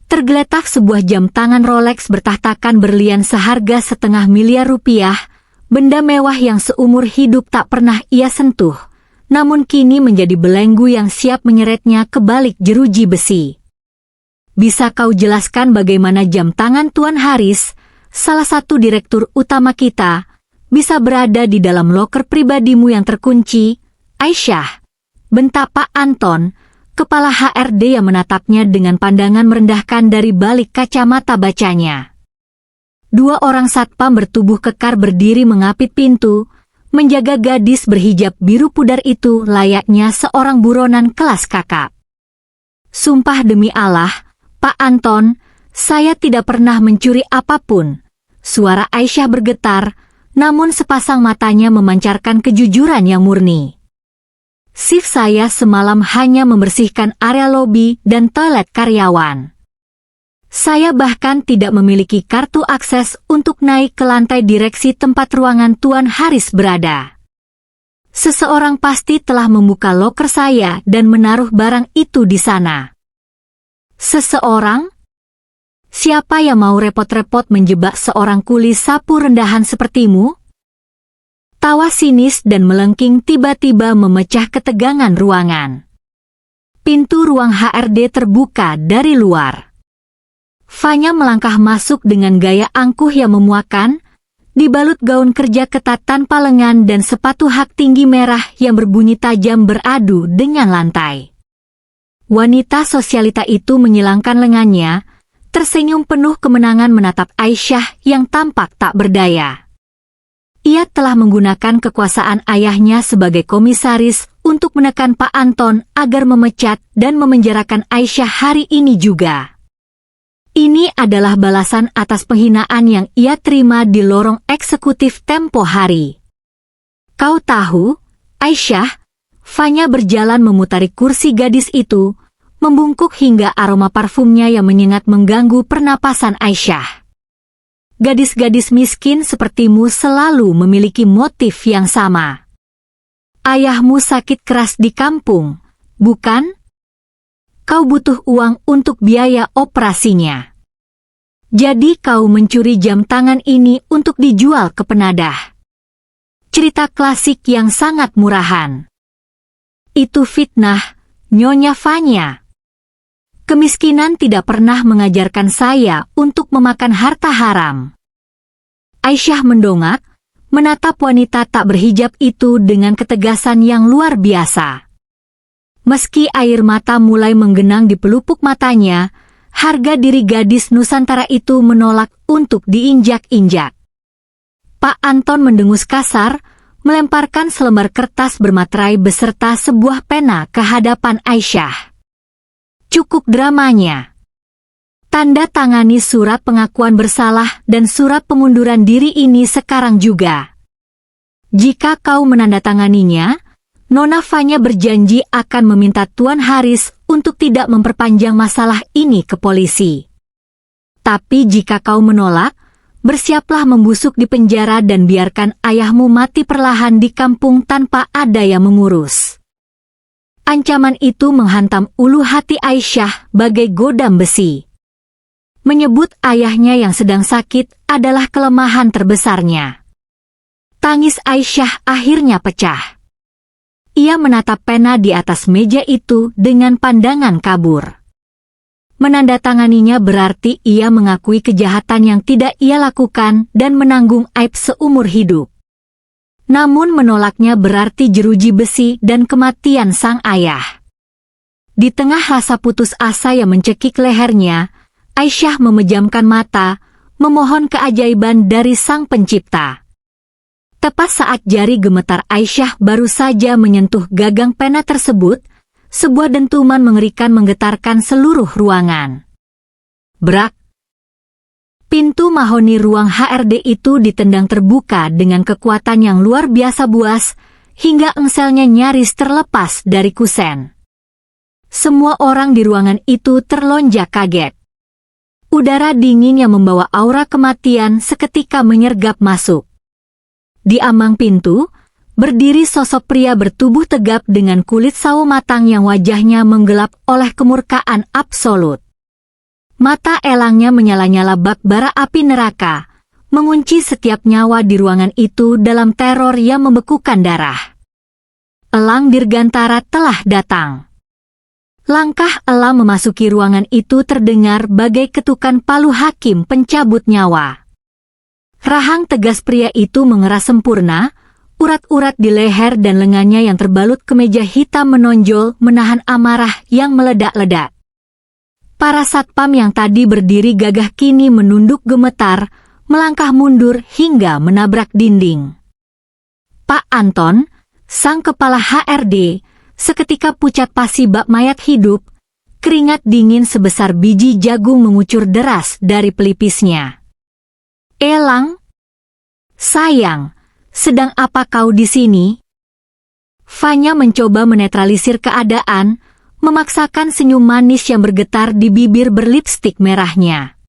tergeletak sebuah jam tangan Rolex bertahtakan berlian seharga $500 miliar, benda mewah yang seumur hidup tak pernah ia sentuh, namun kini menjadi belenggu yang siap menyeretnya ke balik jeruji besi. Bisa kau jelaskan bagaimana jam tangan Tuan Haris, salah satu direktur utama kita, bisa berada di dalam loker pribadimu yang terkunci, Aisyah? Bentak Pak Anton, kepala HRD yang menatapnya dengan pandangan merendahkan dari balik kacamata bacanya. Dua orang satpam bertubuh kekar berdiri mengapit pintu, menjaga gadis berhijab biru pudar itu layaknya seorang buronan kelas kakap. Sumpah demi Allah, Pak Anton, saya tidak pernah mencuri apapun. Suara Aisyah bergetar, namun sepasang matanya memancarkan kejujuran yang murni. Shift saya semalam hanya membersihkan area lobi dan toilet karyawan. Saya bahkan tidak memiliki kartu akses untuk naik ke lantai direksi tempat ruangan Tuan Haris berada. Seseorang pasti telah membuka loker saya dan menaruh barang itu di sana. Seseorang? Siapa yang mau repot-repot menjebak seorang kuli sapu rendahan sepertimu? Tawa sinis dan melengking tiba-tiba memecah ketegangan ruangan. Pintu ruang HRD terbuka dari luar. Fanya melangkah masuk dengan gaya angkuh yang memuakan, dibalut gaun kerja ketat tanpa lengan dan sepatu hak tinggi merah yang berbunyi tajam beradu dengan lantai. Wanita sosialita itu menyilangkan lengannya, tersenyum penuh kemenangan menatap Aisyah yang tampak tak berdaya. Ia telah menggunakan kekuasaan ayahnya sebagai komisaris untuk menekan Pak Anton agar memecat dan memenjarakan Aisyah hari ini juga. Ini adalah balasan atas penghinaan yang ia terima di lorong eksekutif tempo hari. Kau tahu, Aisyah, Fanya berjalan memutari kursi gadis itu, membungkuk hingga aroma parfumnya yang menyengat mengganggu pernapasan Aisyah. Gadis-gadis miskin sepertimu selalu memiliki motif yang sama. Ayahmu sakit keras di kampung, bukan? Kau butuh uang untuk biaya operasinya. Jadi kau mencuri jam tangan ini untuk dijual ke penadah. Cerita klasik yang sangat murahan. Itu fitnah, Nyonya Fanya. Kemiskinan tidak pernah mengajarkan saya untuk memakan harta haram. Aisyah mendongak, menatap wanita tak berhijab itu dengan ketegasan yang luar biasa. Meski air mata mulai menggenang di pelupuk matanya, harga diri gadis Nusantara itu menolak untuk diinjak-injak. Pak Anton mendengus kasar, melemparkan selembar kertas bermaterai beserta sebuah pena ke hadapan Aisyah. Cukup dramanya. Tanda tangani surat pengakuan bersalah dan surat pengunduran diri ini sekarang juga. Jika kau menandatanganinya, Nona Fanya berjanji akan meminta Tuan Haris untuk tidak memperpanjang masalah ini ke polisi. Tapi jika kau menolak, bersiaplah membusuk di penjara dan biarkan ayahmu mati perlahan di kampung tanpa ada yang mengurus. Ancaman itu menghantam ulu hati Aisyah bagai godam besi. Menyebut ayahnya yang sedang sakit adalah kelemahan terbesarnya. Tangis Aisyah akhirnya pecah. Ia menatap pena di atas meja itu dengan pandangan kabur. Menandatanganinya berarti ia mengakui kejahatan yang tidak ia lakukan dan menanggung aib seumur hidup. Namun menolaknya berarti jeruji besi dan kematian sang ayah. Di tengah rasa putus asa yang mencekik lehernya, Aisyah memejamkan mata, memohon keajaiban dari Sang Pencipta. Tepat saat jari gemetar Aisyah baru saja menyentuh gagang pena tersebut, sebuah dentuman mengerikan menggetarkan seluruh ruangan. Brak! Pintu mahoni ruang HRD itu ditendang terbuka dengan kekuatan yang luar biasa buas, hingga engselnya nyaris terlepas dari kusen. Semua orang di ruangan itu terlonjak kaget. Udara dingin yang membawa aura kematian seketika menyergap masuk. Di ambang pintu, berdiri sosok pria bertubuh tegap dengan kulit sawo matang yang wajahnya menggelap oleh kemurkaan absolut. Mata elangnya menyala-nyala bak bara api neraka, mengunci setiap nyawa di ruangan itu dalam teror yang membekukan darah. Elang Dirgantara telah datang. Langkah Elang memasuki ruangan itu terdengar bagai ketukan palu hakim pencabut nyawa. Rahang tegas pria itu mengeras sempurna, urat-urat di leher dan lengannya yang terbalut kemeja hitam menonjol menahan amarah yang meledak-ledak. Para satpam yang tadi berdiri gagah kini menunduk gemetar, melangkah mundur hingga menabrak dinding. Pak Anton, sang kepala HRD, seketika pucat pasi bak mayat hidup, keringat dingin sebesar biji jagung mengucur deras dari pelipisnya. Elang? Sayang, sedang apa kau di sini? Fanya mencoba menetralisir keadaan, memaksakan senyum manis yang bergetar di bibir berlipstik merahnya.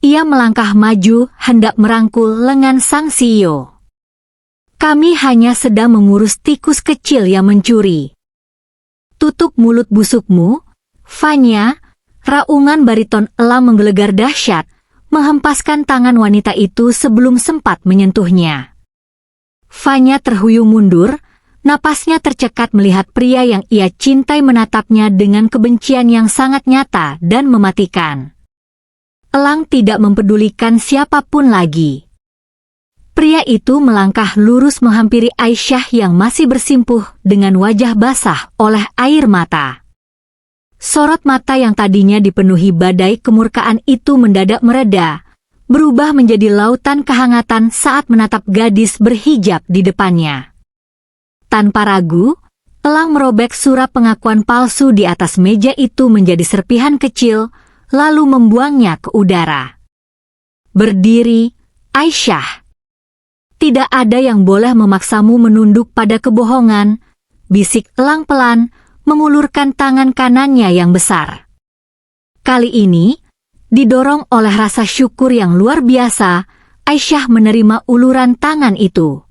Ia melangkah maju, hendak merangkul lengan sang CEO. Kami hanya sedang mengurus tikus kecil yang mencuri. Tutup mulut busukmu, Fanya. Raungan bariton Elang menggelegar dahsyat, menghempaskan tangan wanita itu sebelum sempat menyentuhnya. Fanya terhuyung mundur, napasnya tercekat melihat pria yang ia cintai menatapnya dengan kebencian yang sangat nyata dan mematikan. Elang tidak mempedulikan siapapun lagi. Pria itu melangkah lurus menghampiri Aisyah yang masih bersimpuh dengan wajah basah oleh air mata. Sorot mata yang tadinya dipenuhi badai kemurkaan itu mendadak mereda, berubah menjadi lautan kehangatan saat menatap gadis berhijab di depannya. Tanpa ragu, Elang merobek surat pengakuan palsu di atas meja itu menjadi serpihan kecil, lalu membuangnya ke udara. Berdiri, Aisyah. Tidak ada yang boleh memaksamu menunduk pada kebohongan, bisik Elang pelan, mengulurkan tangan kanannya yang besar. Kali ini, didorong oleh rasa syukur yang luar biasa, Aisyah menerima uluran tangan itu.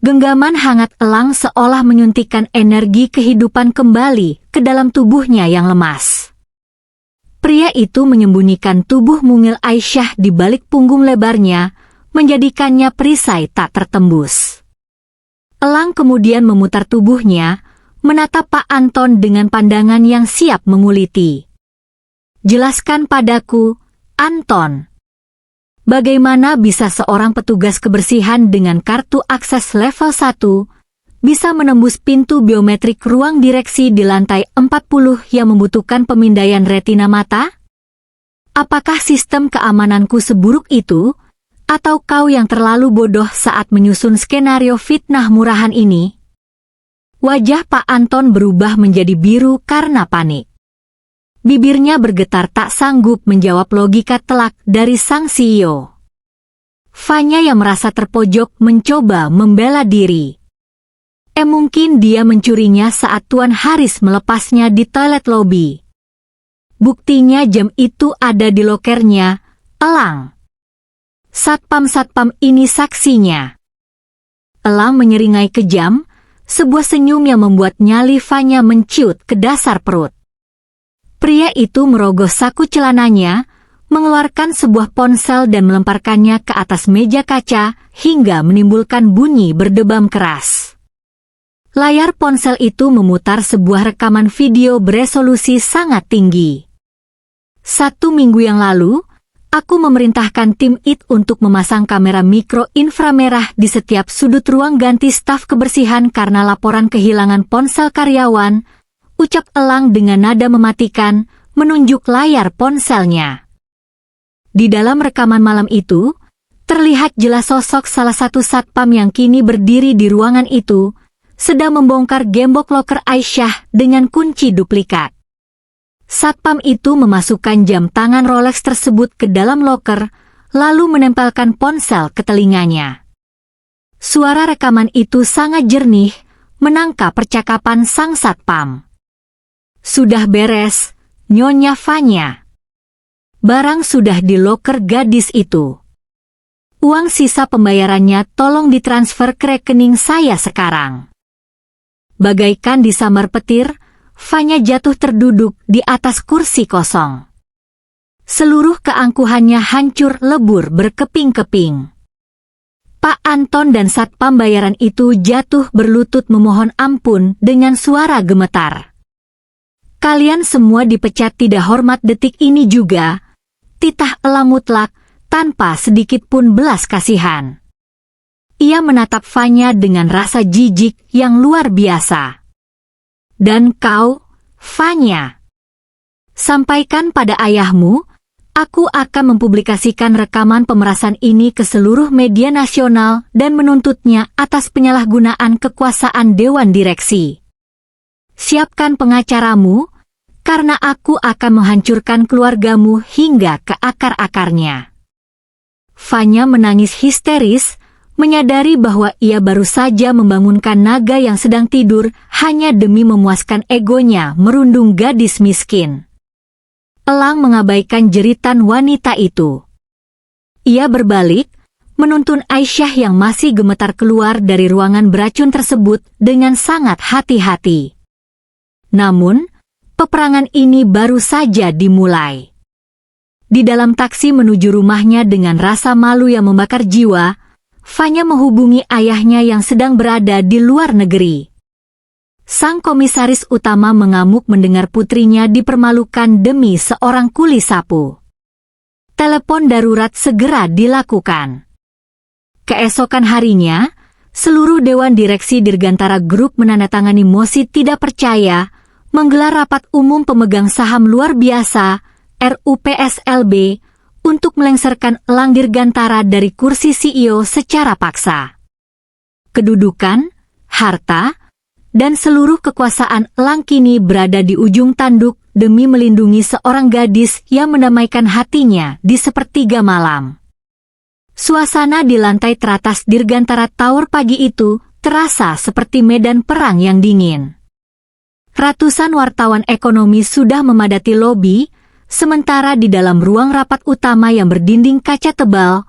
Genggaman hangat Elang seolah menyuntikkan energi kehidupan kembali ke dalam tubuhnya yang lemas. Pria itu menyembunyikan tubuh mungil Aisyah di balik punggung lebarnya, menjadikannya perisai tak tertembus. Elang kemudian memutar tubuhnya, menatap Pak Anton dengan pandangan yang siap menguliti. Jelaskan padaku, Anton. Bagaimana bisa seorang petugas kebersihan dengan kartu akses level 1 bisa menembus pintu biometrik ruang direksi di lantai 40 yang membutuhkan pemindaian retina mata? Apakah sistem keamananku seburuk itu? Atau kau yang terlalu bodoh saat menyusun skenario fitnah murahan ini? Wajah Pak Anton berubah menjadi biru karena panik. Bibirnya bergetar tak sanggup menjawab logika telak dari sang CEO. Fanya yang merasa terpojok mencoba membela diri. Mungkin dia mencurinya saat Tuan Haris melepasnya di toilet lobi. Buktinya jam itu ada di lokernya, Elang. Satpam-satpam ini saksinya. Elang menyeringai kejam, sebuah senyum yang membuat nyali Fanya menciut ke dasar perut. Pria itu merogoh saku celananya, mengeluarkan sebuah ponsel dan melemparkannya ke atas meja kaca hingga menimbulkan bunyi berdebam keras. Layar ponsel itu memutar sebuah rekaman video beresolusi sangat tinggi. 1 minggu yang lalu, Aku memerintahkan tim IT untuk memasang kamera mikro inframerah di setiap sudut ruang ganti staf kebersihan karena laporan kehilangan ponsel karyawan, ucap Elang dengan nada mematikan, menunjuk layar ponselnya. Di dalam rekaman malam itu, terlihat jelas sosok salah satu satpam yang kini berdiri di ruangan itu, sedang membongkar gembok loker Aisyah dengan kunci duplikat. Satpam itu memasukkan jam tangan Rolex tersebut ke dalam loker, lalu menempelkan ponsel ke telinganya. Suara rekaman itu sangat jernih, menangkap percakapan sang satpam. Sudah beres, Nyonya Fanya. Barang sudah di loker gadis itu. Uang sisa pembayarannya tolong ditransfer ke rekening saya sekarang. Bagaikan disambar petir, Fanya jatuh terduduk di atas kursi kosong. Seluruh keangkuhannya hancur lebur berkeping-keping. Pak Anton dan satpam bayaran itu jatuh berlutut memohon ampun dengan suara gemetar. Kalian semua dipecat tidak hormat detik ini juga, titah Elang mutlak tanpa sedikit pun belas kasihan. Ia menatap Fanya dengan rasa jijik yang luar biasa. Dan kau, Fanya, sampaikan pada ayahmu, aku akan mempublikasikan rekaman pemerasan ini ke seluruh media nasional dan menuntutnya atas penyalahgunaan kekuasaan Dewan Direksi. Siapkan pengacaramu, karena aku akan menghancurkan keluargamu hingga ke akar-akarnya. Fanya menangis histeris, menyadari bahwa ia baru saja membangunkan naga yang sedang tidur hanya demi memuaskan egonya merundung gadis miskin. Elang mengabaikan jeritan wanita itu. Ia berbalik, menuntun Aisyah yang masih gemetar keluar dari ruangan beracun tersebut dengan sangat hati-hati. Namun, peperangan ini baru saja dimulai. Di dalam taksi menuju rumahnya dengan rasa malu yang membakar jiwa, Fanya menghubungi ayahnya yang sedang berada di luar negeri. Sang komisaris utama mengamuk mendengar putrinya dipermalukan demi seorang kuli sapu. Telepon darurat segera dilakukan. Keesokan harinya, seluruh Dewan Direksi Dirgantara Group menandatangani mosi tidak percaya, menggelar rapat umum pemegang saham luar biasa, RUPSLB, untuk melengsarkan Elang Dirgantara dari kursi CEO secara paksa. Kedudukan, harta, dan seluruh kekuasaan Elang kini berada di ujung tanduk demi melindungi seorang gadis yang mendamaikan hatinya di sepertiga malam. Suasana di lantai teratas Dirgantara Tower pagi itu terasa seperti medan perang yang dingin. Ratusan wartawan ekonomi sudah memadati lobi, sementara di dalam ruang rapat utama yang berdinding kaca tebal,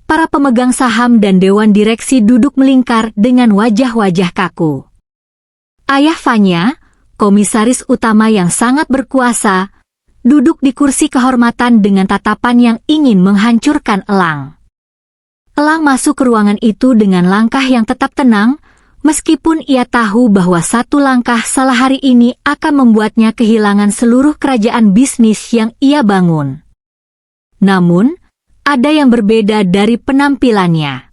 para pemegang saham dan dewan direksi duduk melingkar dengan wajah-wajah kaku. Ayah Fanya, komisaris utama yang sangat berkuasa, duduk di kursi kehormatan dengan tatapan yang ingin menghancurkan Elang. Elang masuk ke ruangan itu dengan langkah yang tetap tenang, meskipun ia tahu bahwa satu langkah salah hari ini akan membuatnya kehilangan seluruh kerajaan bisnis yang ia bangun. Namun, ada yang berbeda dari penampilannya.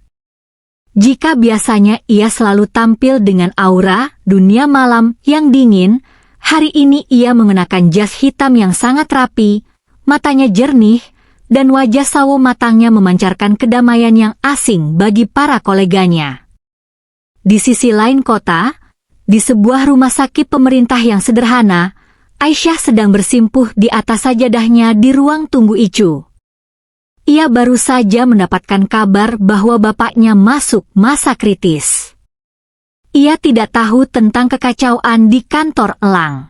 Jika biasanya ia selalu tampil dengan aura dunia malam yang dingin, hari ini ia mengenakan jas hitam yang sangat rapi, matanya jernih, dan wajah sawo matangnya memancarkan kedamaian yang asing bagi para koleganya. Di sisi lain kota, di sebuah rumah sakit pemerintah yang sederhana, Aisyah sedang bersimpuh di atas sajadahnya di ruang tunggu ICU. Ia baru saja mendapatkan kabar bahwa bapaknya masuk masa kritis. Ia tidak tahu tentang kekacauan di kantor Elang.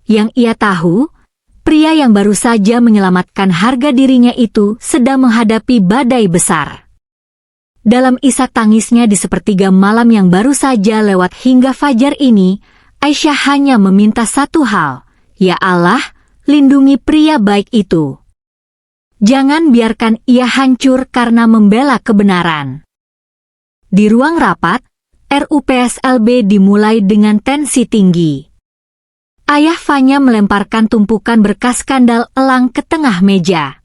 Yang ia tahu, pria yang baru saja menyelamatkan harga dirinya itu sedang menghadapi badai besar. Dalam isak tangisnya di sepertiga malam yang baru saja lewat hingga fajar ini, Aisyah hanya meminta satu hal, ya Allah, lindungi pria baik itu. Jangan biarkan ia hancur karena membela kebenaran. Di ruang rapat, RUPSLB dimulai dengan tensi tinggi. Ayah Fanya melemparkan tumpukan berkas skandal Elang ke tengah meja.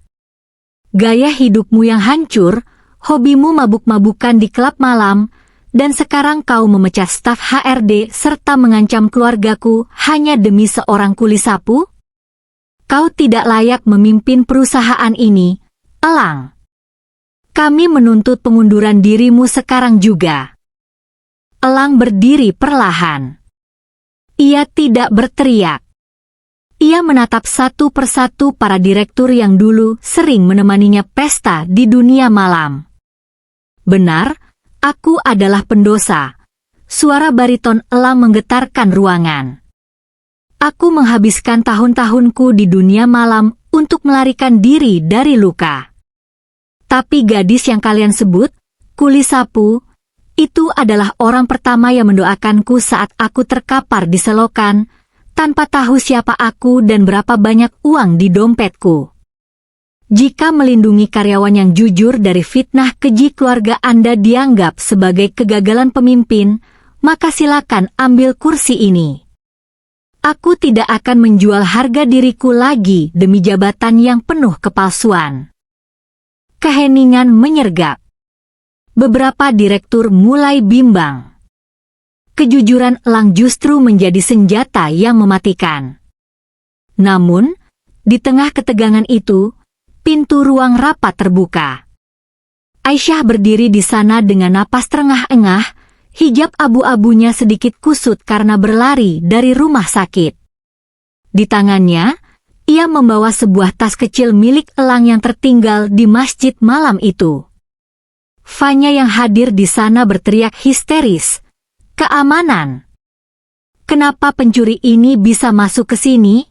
Gaya hidupmu yang hancur, hobimu mabuk-mabukan di klub malam, dan sekarang kau memecat staf HRD serta mengancam keluargaku hanya demi seorang kuli sapu? Kau tidak layak memimpin perusahaan ini, Elang. Kami menuntut pengunduran dirimu sekarang juga. Elang berdiri perlahan. Ia tidak berteriak. Ia menatap satu persatu para direktur yang dulu sering menemaninya pesta di dunia malam. Benar, aku adalah pendosa. Suara bariton Elang menggetarkan ruangan. Aku menghabiskan tahun-tahunku di dunia malam untuk melarikan diri dari luka. Tapi gadis yang kalian sebut, kuli sapu, itu adalah orang pertama yang mendoakanku saat aku terkapar di selokan, tanpa tahu siapa aku dan berapa banyak uang di dompetku. Jika melindungi karyawan yang jujur dari fitnah keji keluarga Anda dianggap sebagai kegagalan pemimpin, maka silakan ambil kursi ini. Aku tidak akan menjual harga diriku lagi demi jabatan yang penuh kepalsuan. Keheningan menyergap. Beberapa direktur mulai bimbang. Kejujuran Elang justru menjadi senjata yang mematikan. Namun, di tengah ketegangan itu, pintu ruang rapat terbuka. Aisyah berdiri di sana dengan napas terengah-engah, hijab abu-abunya sedikit kusut karena berlari dari rumah sakit. Di tangannya, ia membawa sebuah tas kecil milik Elang yang tertinggal di masjid malam itu. Fanya yang hadir di sana berteriak histeris, "Keamanan! Kenapa pencuri ini bisa masuk ke sini?"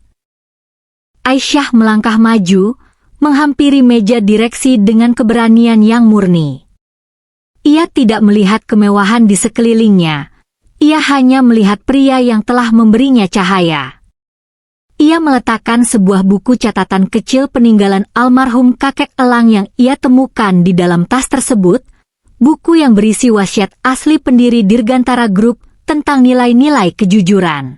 Aisyah melangkah maju, menghampiri meja direksi dengan keberanian yang murni. Ia tidak melihat kemewahan di sekelilingnya, ia hanya melihat pria yang telah memberinya cahaya. Ia meletakkan sebuah buku catatan kecil peninggalan almarhum kakek Elang yang ia temukan di dalam tas tersebut, buku yang berisi wasiat asli pendiri Dirgantara Group tentang nilai-nilai kejujuran.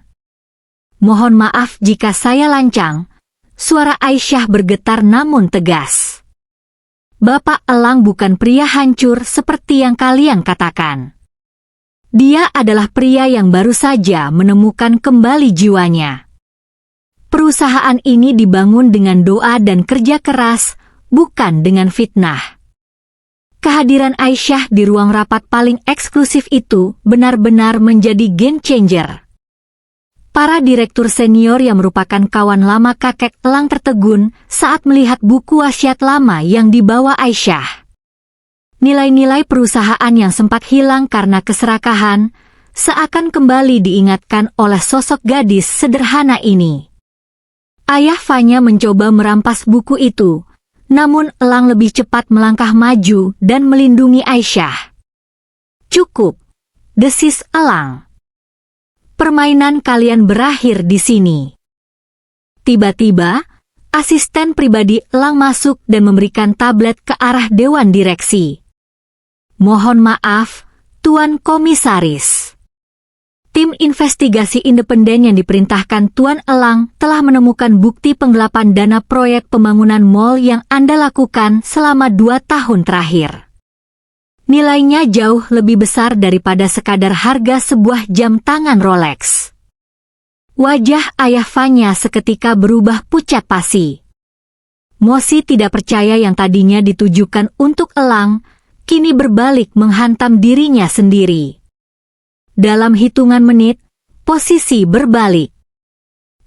"Mohon maaf jika saya lancang," suara Aisyah bergetar namun tegas. "Bapak Elang bukan pria hancur seperti yang kalian katakan. Dia adalah pria yang baru saja menemukan kembali jiwanya. Perusahaan ini dibangun dengan doa dan kerja keras, bukan dengan fitnah." Kehadiran Aisyah di ruang rapat paling eksklusif itu benar-benar menjadi game changer. Para direktur senior yang merupakan kawan lama kakek Elang tertegun saat melihat buku wasiat lama yang dibawa Aisyah. Nilai-nilai perusahaan yang sempat hilang karena keserakahan, seakan kembali diingatkan oleh sosok gadis sederhana ini. Ayah Fanya mencoba merampas buku itu, namun Elang lebih cepat melangkah maju dan melindungi Aisyah. "Cukup," desis Elang. "Permainan kalian berakhir di sini." Tiba-tiba, asisten pribadi Elang masuk dan memberikan tablet ke arah dewan direksi. "Mohon maaf, Tuan Komisaris. Tim investigasi independen yang diperintahkan Tuan Elang telah menemukan bukti penggelapan dana proyek pembangunan mal yang Anda lakukan selama 2 tahun terakhir. Nilainya jauh lebih besar daripada sekadar harga sebuah jam tangan Rolex." Wajah ayah Fanya seketika berubah pucat pasi. Mosi tidak percaya yang tadinya ditujukan untuk Elang, kini berbalik menghantam dirinya sendiri. Dalam hitungan menit, posisi berbalik.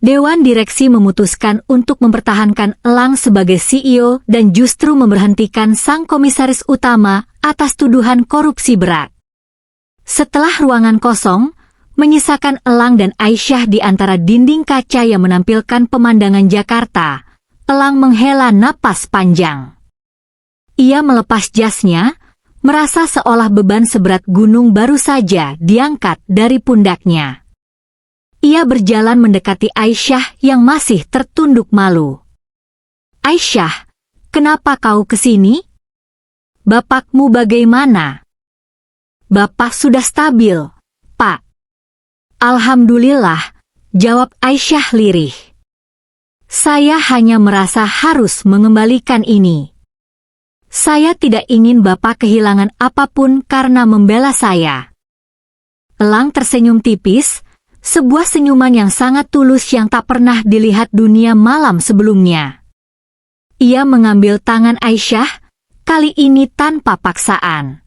Dewan direksi memutuskan untuk mempertahankan Elang sebagai CEO dan justru memberhentikan sang komisaris utama atas tuduhan korupsi berat. Setelah ruangan kosong, menyisakan Elang dan Aisyah di antara dinding kaca yang menampilkan pemandangan Jakarta, Elang menghela napas panjang. Ia melepas jasnya, merasa seolah beban seberat gunung baru saja diangkat dari pundaknya. Ia berjalan mendekati Aisyah yang masih tertunduk malu. "Aisyah, kenapa kau kesini? Bapakmu bagaimana?" "Bapak sudah stabil, Pak." "Alhamdulillah," jawab Aisyah lirih. "Saya hanya merasa harus mengembalikan ini." Saya tidak ingin Bapak kehilangan apapun karena membela saya. Elang tersenyum tipis, sebuah senyuman yang sangat tulus yang tak pernah dilihat dunia malam sebelumnya. Ia mengambil tangan Aisyah, kali ini tanpa paksaan.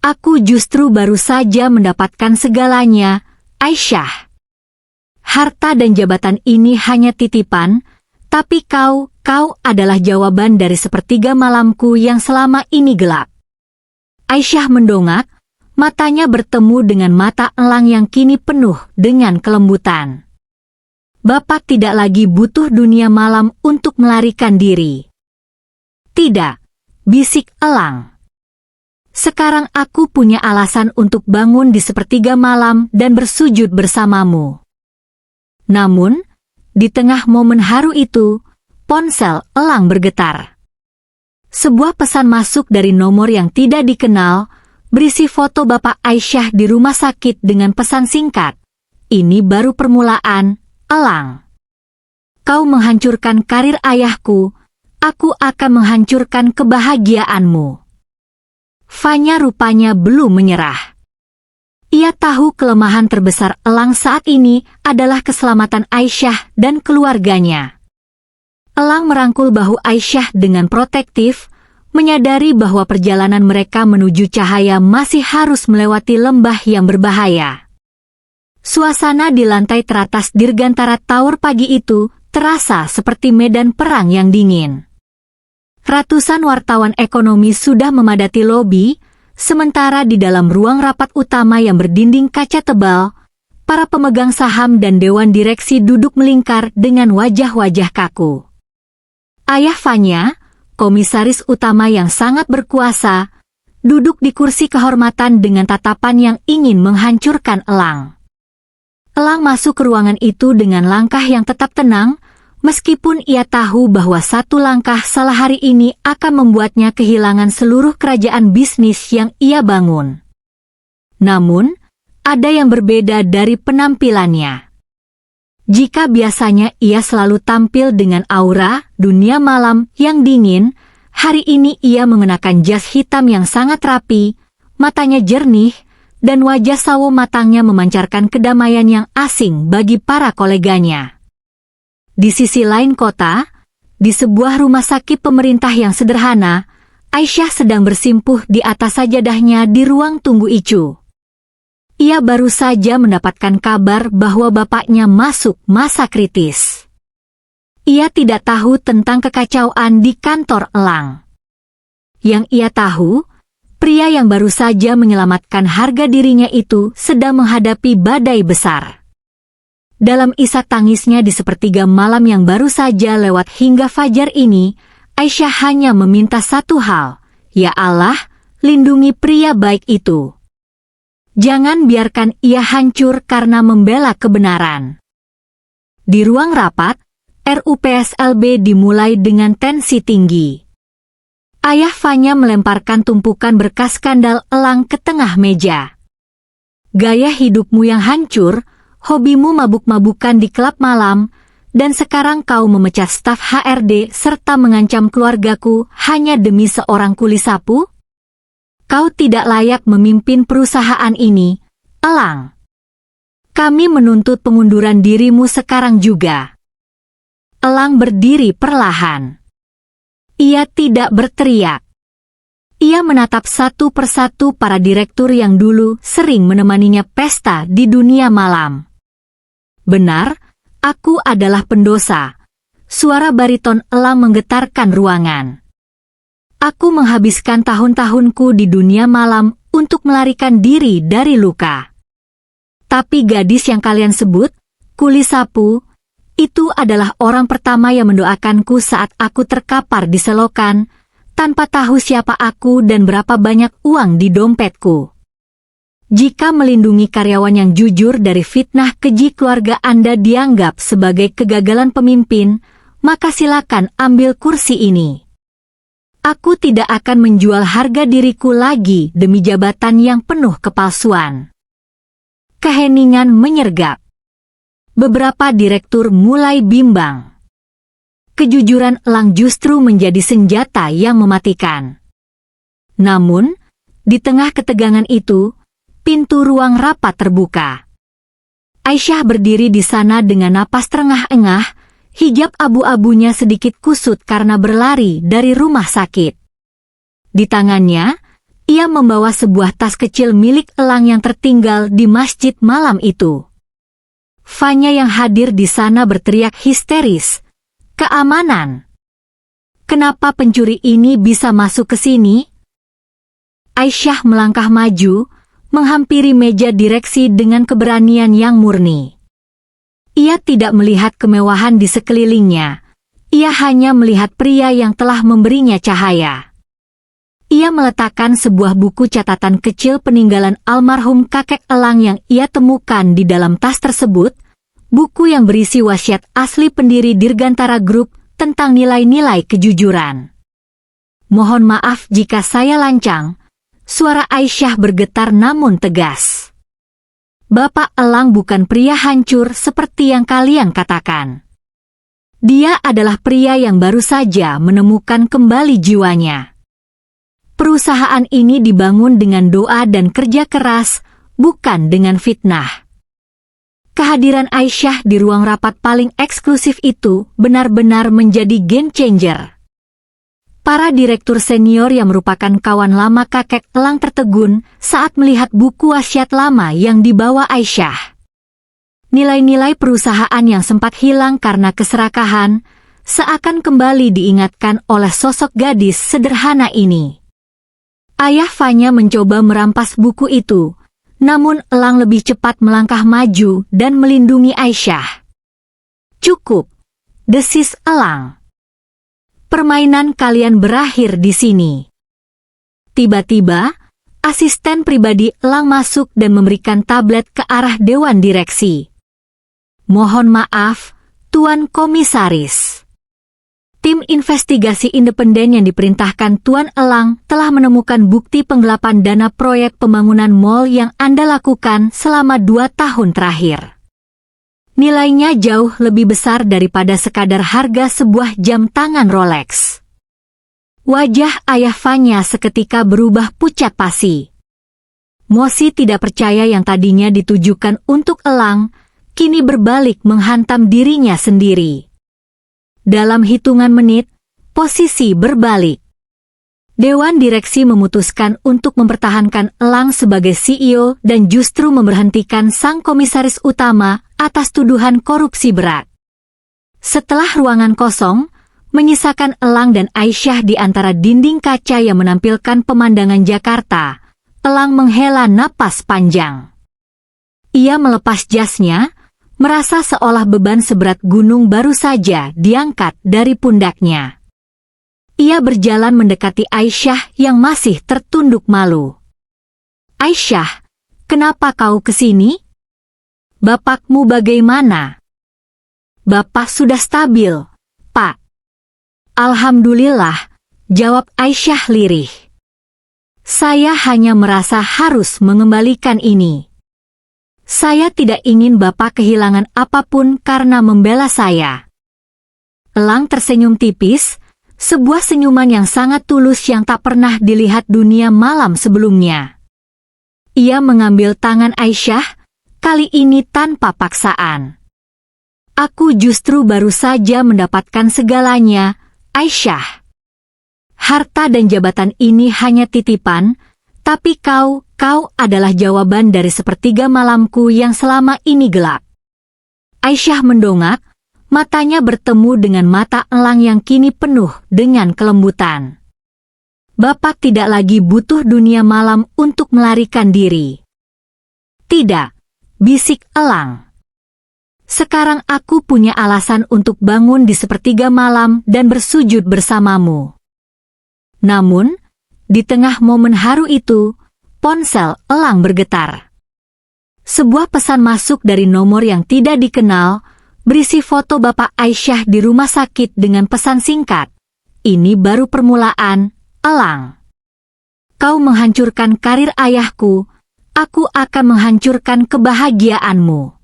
Aku justru baru saja mendapatkan segalanya, Aisyah. Harta dan jabatan ini hanya titipan, tapi kau adalah jawaban dari sepertiga malamku yang selama ini gelap. Aisyah mendongak, matanya bertemu dengan mata elang yang kini penuh dengan kelembutan. Bapak tidak lagi butuh dunia malam untuk melarikan diri. Tidak, bisik elang. Sekarang aku punya alasan untuk bangun di sepertiga malam dan bersujud bersamamu. Namun, di tengah momen haru itu, ponsel elang bergetar. Sebuah pesan masuk dari nomor yang tidak dikenal, berisi foto Bapak Aisyah di rumah sakit dengan pesan singkat. Ini baru permulaan, elang. Kau menghancurkan karir ayahku, aku akan menghancurkan kebahagiaanmu. Fanya rupanya belum menyerah. Ia tahu kelemahan terbesar elang saat ini adalah keselamatan Aisyah dan keluarganya. Elang merangkul bahu Aisyah dengan protektif, menyadari bahwa perjalanan mereka menuju cahaya masih harus melewati lembah yang berbahaya. Suasana di lantai teratas Dirgantara Tower pagi itu terasa seperti medan perang yang dingin. Ratusan wartawan ekonomi sudah memadati lobi, sementara di dalam ruang rapat utama yang berdinding kaca tebal, para pemegang saham dan dewan direksi duduk melingkar dengan wajah-wajah kaku. Ayah Fanya, komisaris utama yang sangat berkuasa, duduk di kursi kehormatan dengan tatapan yang ingin menghancurkan elang. Elang masuk ke ruangan itu dengan langkah yang tetap tenang, meskipun ia tahu bahwa satu langkah salah hari ini akan membuatnya kehilangan seluruh kerajaan bisnis yang ia bangun. Namun, ada yang berbeda dari penampilannya. Jika biasanya ia selalu tampil dengan aura dunia malam yang dingin, hari ini ia mengenakan jas hitam yang sangat rapi, matanya jernih, dan wajah sawo matangnya memancarkan kedamaian yang asing bagi para koleganya. Di sisi lain kota, di sebuah rumah sakit pemerintah yang sederhana, Aisyah sedang bersimpuh di atas sajadahnya di ruang tunggu ICU. Ia baru saja mendapatkan kabar bahwa bapaknya masuk masa kritis. Ia tidak tahu tentang kekacauan di kantor elang. Yang ia tahu, pria yang baru saja menyelamatkan harga dirinya itu sedang menghadapi badai besar. Dalam isak tangisnya di sepertiga malam yang baru saja lewat hingga fajar ini, Aisyah hanya meminta satu hal, ya Allah, lindungi pria baik itu. Jangan biarkan ia hancur karena membela kebenaran. Di ruang rapat, RUPSLB dimulai dengan tensi tinggi. Ayah Fanya melemparkan tumpukan berkas skandal elang ke tengah meja. Gaya hidupmu yang hancur, hobimu mabuk-mabukan di klub malam, dan sekarang kau memecat staf HRD serta mengancam keluargaku hanya demi seorang kuli sapu? Kau tidak layak memimpin perusahaan ini, elang. Kami menuntut pengunduran dirimu sekarang juga. Elang berdiri perlahan. Ia tidak berteriak. Ia menatap satu persatu para direktur yang dulu sering menemaninya pesta di dunia malam. Benar, aku adalah pendosa. Suara bariton elang menggetarkan ruangan. Aku menghabiskan tahun-tahunku di dunia malam untuk melarikan diri dari luka. Tapi gadis yang kalian sebut, kuli sapu, itu adalah orang pertama yang mendoakanku saat aku terkapar di selokan, tanpa tahu siapa aku dan berapa banyak uang di dompetku. Jika melindungi karyawan yang jujur dari fitnah keji keluarga Anda dianggap sebagai kegagalan pemimpin, maka silakan ambil kursi ini. Aku tidak akan menjual harga diriku lagi demi jabatan yang penuh kepalsuan. Keheningan menyergap. Beberapa direktur mulai bimbang. kejujuran Elang justru menjadi senjata yang mematikan. Namun, di tengah ketegangan itu, pintu ruang rapat terbuka. Aisyah berdiri di sana dengan napas terengah-engah, hijab abu-abunya sedikit kusut karena berlari dari rumah sakit. Di tangannya, ia membawa sebuah tas kecil milik Elang yang tertinggal di masjid malam itu. Fanya yang hadir di sana berteriak histeris, "Keamanan! Kenapa pencuri ini bisa masuk ke sini?" Aisyah melangkah maju, menghampiri meja direksi dengan keberanian yang murni. Ia tidak melihat kemewahan di sekelilingnya, ia hanya melihat pria yang telah memberinya cahaya. Ia meletakkan sebuah buku catatan kecil peninggalan almarhum kakek Elang yang ia temukan di dalam tas tersebut, buku yang berisi wasiat asli pendiri Dirgantara Group tentang nilai-nilai kejujuran. "Mohon maaf jika saya lancang," suara Aisyah bergetar namun tegas. "Bapak Elang bukan pria hancur seperti yang kalian katakan. Dia adalah pria yang baru saja menemukan kembali jiwanya. Perusahaan ini dibangun dengan doa dan kerja keras, bukan dengan fitnah." Kehadiran Aisyah di ruang rapat paling eksklusif itu benar-benar menjadi game changer. Para direktur senior yang merupakan kawan lama kakek Elang tertegun saat melihat buku wasiat lama yang dibawa Aisyah. Nilai-nilai perusahaan yang sempat hilang karena keserakahan seakan kembali diingatkan oleh sosok gadis sederhana ini. Ayah Fanya mencoba merampas buku itu, namun Elang lebih cepat melangkah maju dan melindungi Aisyah. "Cukup," desis Elang. "Permainan kalian berakhir di sini." Tiba-tiba, asisten pribadi Elang masuk dan memberikan tablet ke arah dewan direksi. "Mohon maaf, Tuan Komisaris. Tim investigasi independen yang diperintahkan Tuan Elang telah menemukan bukti penggelapan dana proyek pembangunan mal yang Anda lakukan selama 2 tahun terakhir. Nilainya jauh lebih besar daripada sekadar harga sebuah jam tangan Rolex." Wajah ayah Fanya seketika berubah pucat pasi. Mosi tidak percaya yang tadinya ditujukan untuk Elang, kini berbalik menghantam dirinya sendiri. Dalam hitungan menit, posisi berbalik. Dewan direksi memutuskan untuk mempertahankan Elang sebagai CEO dan justru memberhentikan sang komisaris utama atas tuduhan korupsi berat. Setelah ruangan kosong, menyisakan Elang dan Aisyah di antara dinding kaca yang menampilkan pemandangan Jakarta, Elang menghela napas panjang. Ia melepas jasnya, merasa seolah beban seberat gunung baru saja diangkat dari pundaknya. Ia berjalan mendekati Aisyah yang masih tertunduk malu. "Aisyah, kenapa kau kesini? Bapakmu bagaimana?" "Bapak sudah stabil, Pak." "Alhamdulillah," jawab Aisyah lirih. "Saya hanya merasa harus mengembalikan ini. Saya tidak ingin Bapak kehilangan apapun karena membela saya." Elang tersenyum tipis, sebuah senyuman yang sangat tulus yang tak pernah dilihat dunia malam sebelumnya. Ia mengambil tangan Aisyah, kali ini tanpa paksaan. "Aku justru baru saja mendapatkan segalanya, Aisyah. Harta dan jabatan ini hanya titipan, tapi kau adalah jawaban dari sepertiga malamku yang selama ini gelap." Aisyah mendongak, matanya bertemu dengan mata Elang yang kini penuh dengan kelembutan. "Bapak tidak lagi butuh dunia malam untuk melarikan diri." "Tidak," bisik Elang. "Sekarang aku punya alasan untuk bangun di sepertiga malam dan bersujud bersamamu." Namun, di tengah momen haru itu, ponsel Elang bergetar. Sebuah pesan masuk dari nomor yang tidak dikenal, berisi foto Bapak Aisyah di rumah sakit dengan pesan singkat, "Ini baru permulaan, Elang. Kau menghancurkan karir ayahku, aku akan menghancurkan kebahagiaanmu."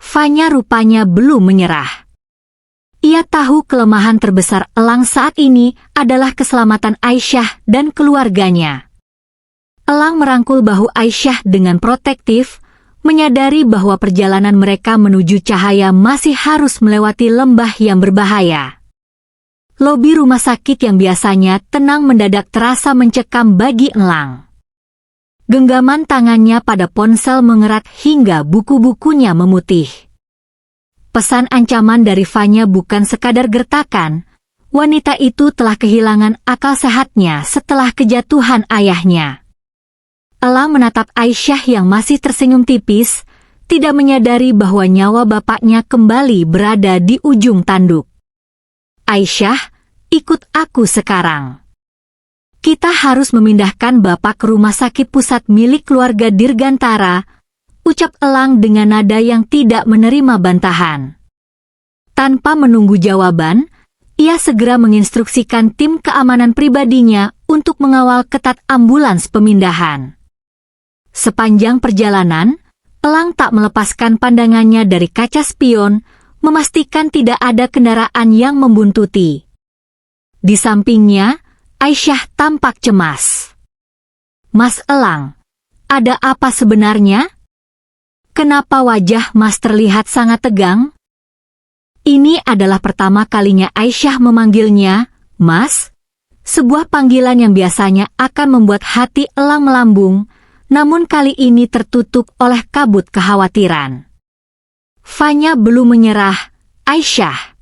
Fanya rupanya belum menyerah. Ia tahu kelemahan terbesar Elang saat ini adalah keselamatan Aisyah dan keluarganya. Elang merangkul bahu Aisyah dengan protektif, menyadari bahwa perjalanan mereka menuju cahaya masih harus melewati lembah yang berbahaya. Lobi rumah sakit yang biasanya tenang mendadak terasa mencekam bagi Elang. Genggaman tangannya pada ponsel mengerat hingga buku-bukunya memutih. Pesan ancaman dari Fanya bukan sekadar gertakan, wanita itu telah kehilangan akal sehatnya setelah kejatuhan ayahnya. Elang menatap Aisyah yang masih tersenyum tipis, tidak menyadari bahwa nyawa bapaknya kembali berada di ujung tanduk. Aisyah, ikut aku sekarang. Kita harus memindahkan bapak ke rumah sakit pusat milik keluarga Dirgantara, ucap Elang dengan nada yang tidak menerima bantahan. Tanpa menunggu jawaban, ia segera menginstruksikan tim keamanan pribadinya untuk mengawal ketat ambulans pemindahan. Sepanjang perjalanan, Elang tak melepaskan pandangannya dari kaca spion, memastikan tidak ada kendaraan yang membuntuti. Di sampingnya, Aisyah tampak cemas. "Mas Elang, ada apa sebenarnya? Kenapa wajah Mas terlihat sangat tegang?" Ini adalah pertama kalinya Aisyah memanggilnya, "Mas." Sebuah panggilan yang biasanya akan membuat hati Elang melambung, namun kali ini tertutup oleh kabut kekhawatiran. Fanya belum menyerah, Aisyah.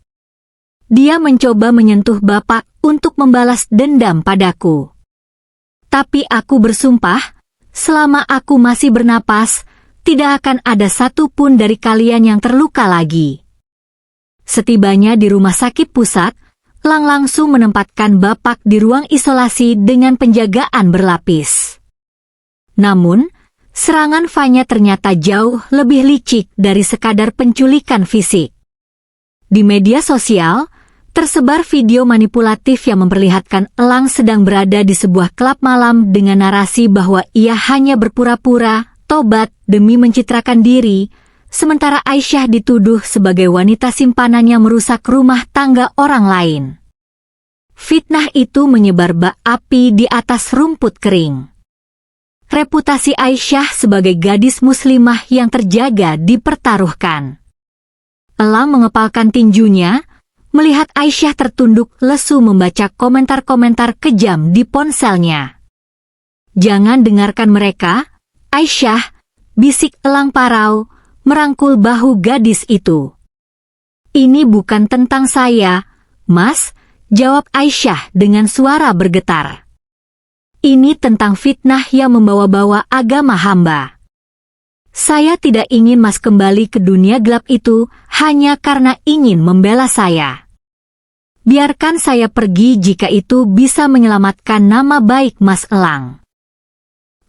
Dia mencoba menyentuh bapak untuk membalas dendam padaku. Tapi aku bersumpah, selama aku masih bernapas, tidak akan ada satupun dari kalian yang terluka lagi. Setibanya di rumah sakit pusat, Elang langsung menempatkan bapak di ruang isolasi dengan penjagaan berlapis. Namun, serangan Fanya ternyata jauh lebih licik dari sekadar penculikan fisik. Di media sosial, tersebar video manipulatif yang memperlihatkan Elang sedang berada di sebuah klub malam dengan narasi bahwa ia hanya berpura-pura tobat demi mencitrakan diri, sementara Aisyah dituduh sebagai wanita simpanan yang merusak rumah tangga orang lain. Fitnah itu menyebar bak api di atas rumput kering. Reputasi Aisyah sebagai gadis muslimah yang terjaga dipertaruhkan. Elang mengepalkan tinjunya, melihat Aisyah tertunduk lesu membaca komentar-komentar kejam di ponselnya. "Jangan dengarkan mereka, Aisyah," bisik Elang parau, merangkul bahu gadis itu. "Ini bukan tentang saya, Mas," jawab Aisyah dengan suara bergetar. "Ini tentang fitnah yang membawa-bawa agama hamba. Saya tidak ingin Mas kembali ke dunia gelap itu hanya karena ingin membela saya. Biarkan saya pergi jika itu bisa menyelamatkan nama baik Mas Elang.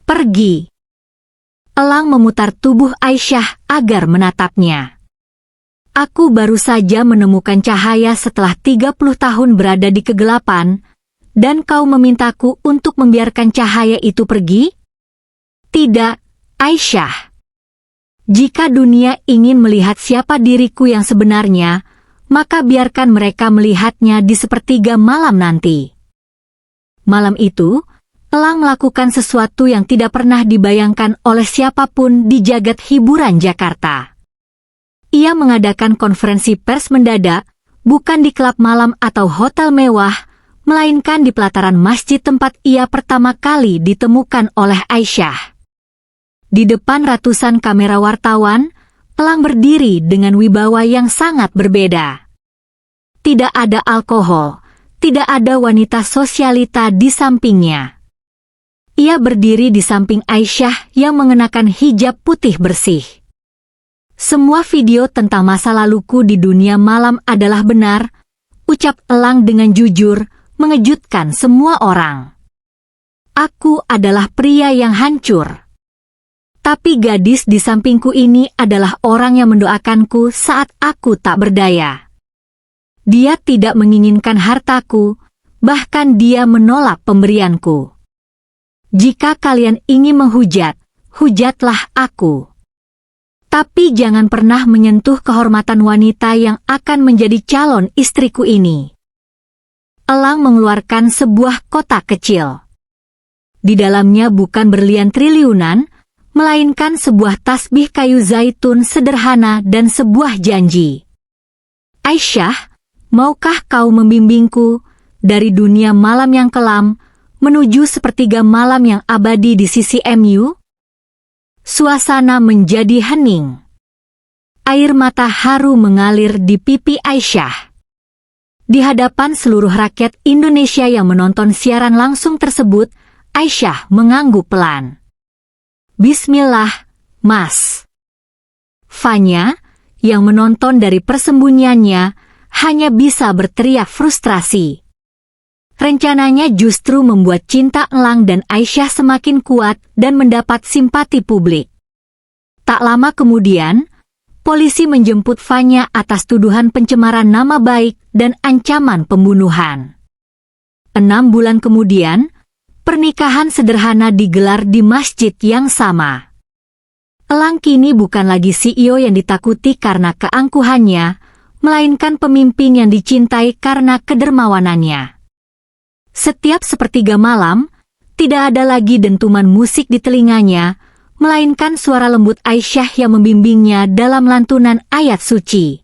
Pergi." Elang memutar tubuh Aisyah agar menatapnya. "Aku baru saja menemukan cahaya setelah 30 tahun berada di kegelapan, dan kau memintaku untuk membiarkan cahaya itu pergi? Tidak, Aisyah. Jika dunia ingin melihat siapa diriku yang sebenarnya, maka biarkan mereka melihatnya di sepertiga malam nanti." Malam itu, Elang melakukan sesuatu yang tidak pernah dibayangkan oleh siapapun di jagat hiburan Jakarta. Ia mengadakan konferensi pers mendadak, bukan di klub malam atau hotel mewah, melainkan di pelataran masjid tempat ia pertama kali ditemukan oleh Aisyah. Di depan ratusan kamera wartawan, Elang berdiri dengan wibawa yang sangat berbeda. Tidak ada alkohol, tidak ada wanita sosialita di sampingnya. Ia berdiri di samping Aisyah yang mengenakan hijab putih bersih. "Semua video tentang masa laluku di dunia malam adalah benar," ucap Elang dengan jujur, mengejutkan semua orang. "Aku adalah pria yang hancur. Tapi gadis di sampingku ini adalah orang yang mendoakanku saat aku tak berdaya. Dia tidak menginginkan hartaku, bahkan dia menolak pemberianku. Jika kalian ingin menghujat, hujatlah aku." Tapi jangan pernah menyentuh kehormatan wanita yang akan menjadi calon istriku ini. Elang mengeluarkan sebuah kotak kecil. Di dalamnya bukan berlian triliunan, melainkan sebuah tasbih kayu zaitun sederhana dan sebuah janji. Aisyah, maukah kau membimbingku dari dunia malam yang kelam menuju sepertiga malam yang abadi di sisi MU? Suasana menjadi hening. Air mata haru mengalir di pipi Aisyah. Di hadapan seluruh rakyat Indonesia yang menonton siaran langsung tersebut, Aisyah mengangguk pelan. Bismillah, Mas. Fanya, yang menonton dari persembunyiannya, hanya bisa berteriak frustrasi. Rencananya justru membuat cinta Elang dan Aisyah semakin kuat dan mendapat simpati publik. Tak lama kemudian, polisi menjemput Fanya atas tuduhan pencemaran nama baik dan ancaman pembunuhan. 6 bulan kemudian, pernikahan sederhana digelar di masjid yang sama. Elang kini bukan lagi CEO yang ditakuti karena keangkuhannya, melainkan pemimpin yang dicintai karena kedermawanannya. Setiap sepertiga malam, tidak ada lagi dentuman musik di telinganya, melainkan suara lembut Aisyah yang membimbingnya dalam lantunan ayat suci.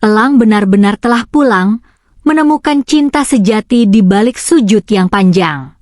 Elang benar-benar telah pulang, menemukan cinta sejati di balik sujud yang panjang.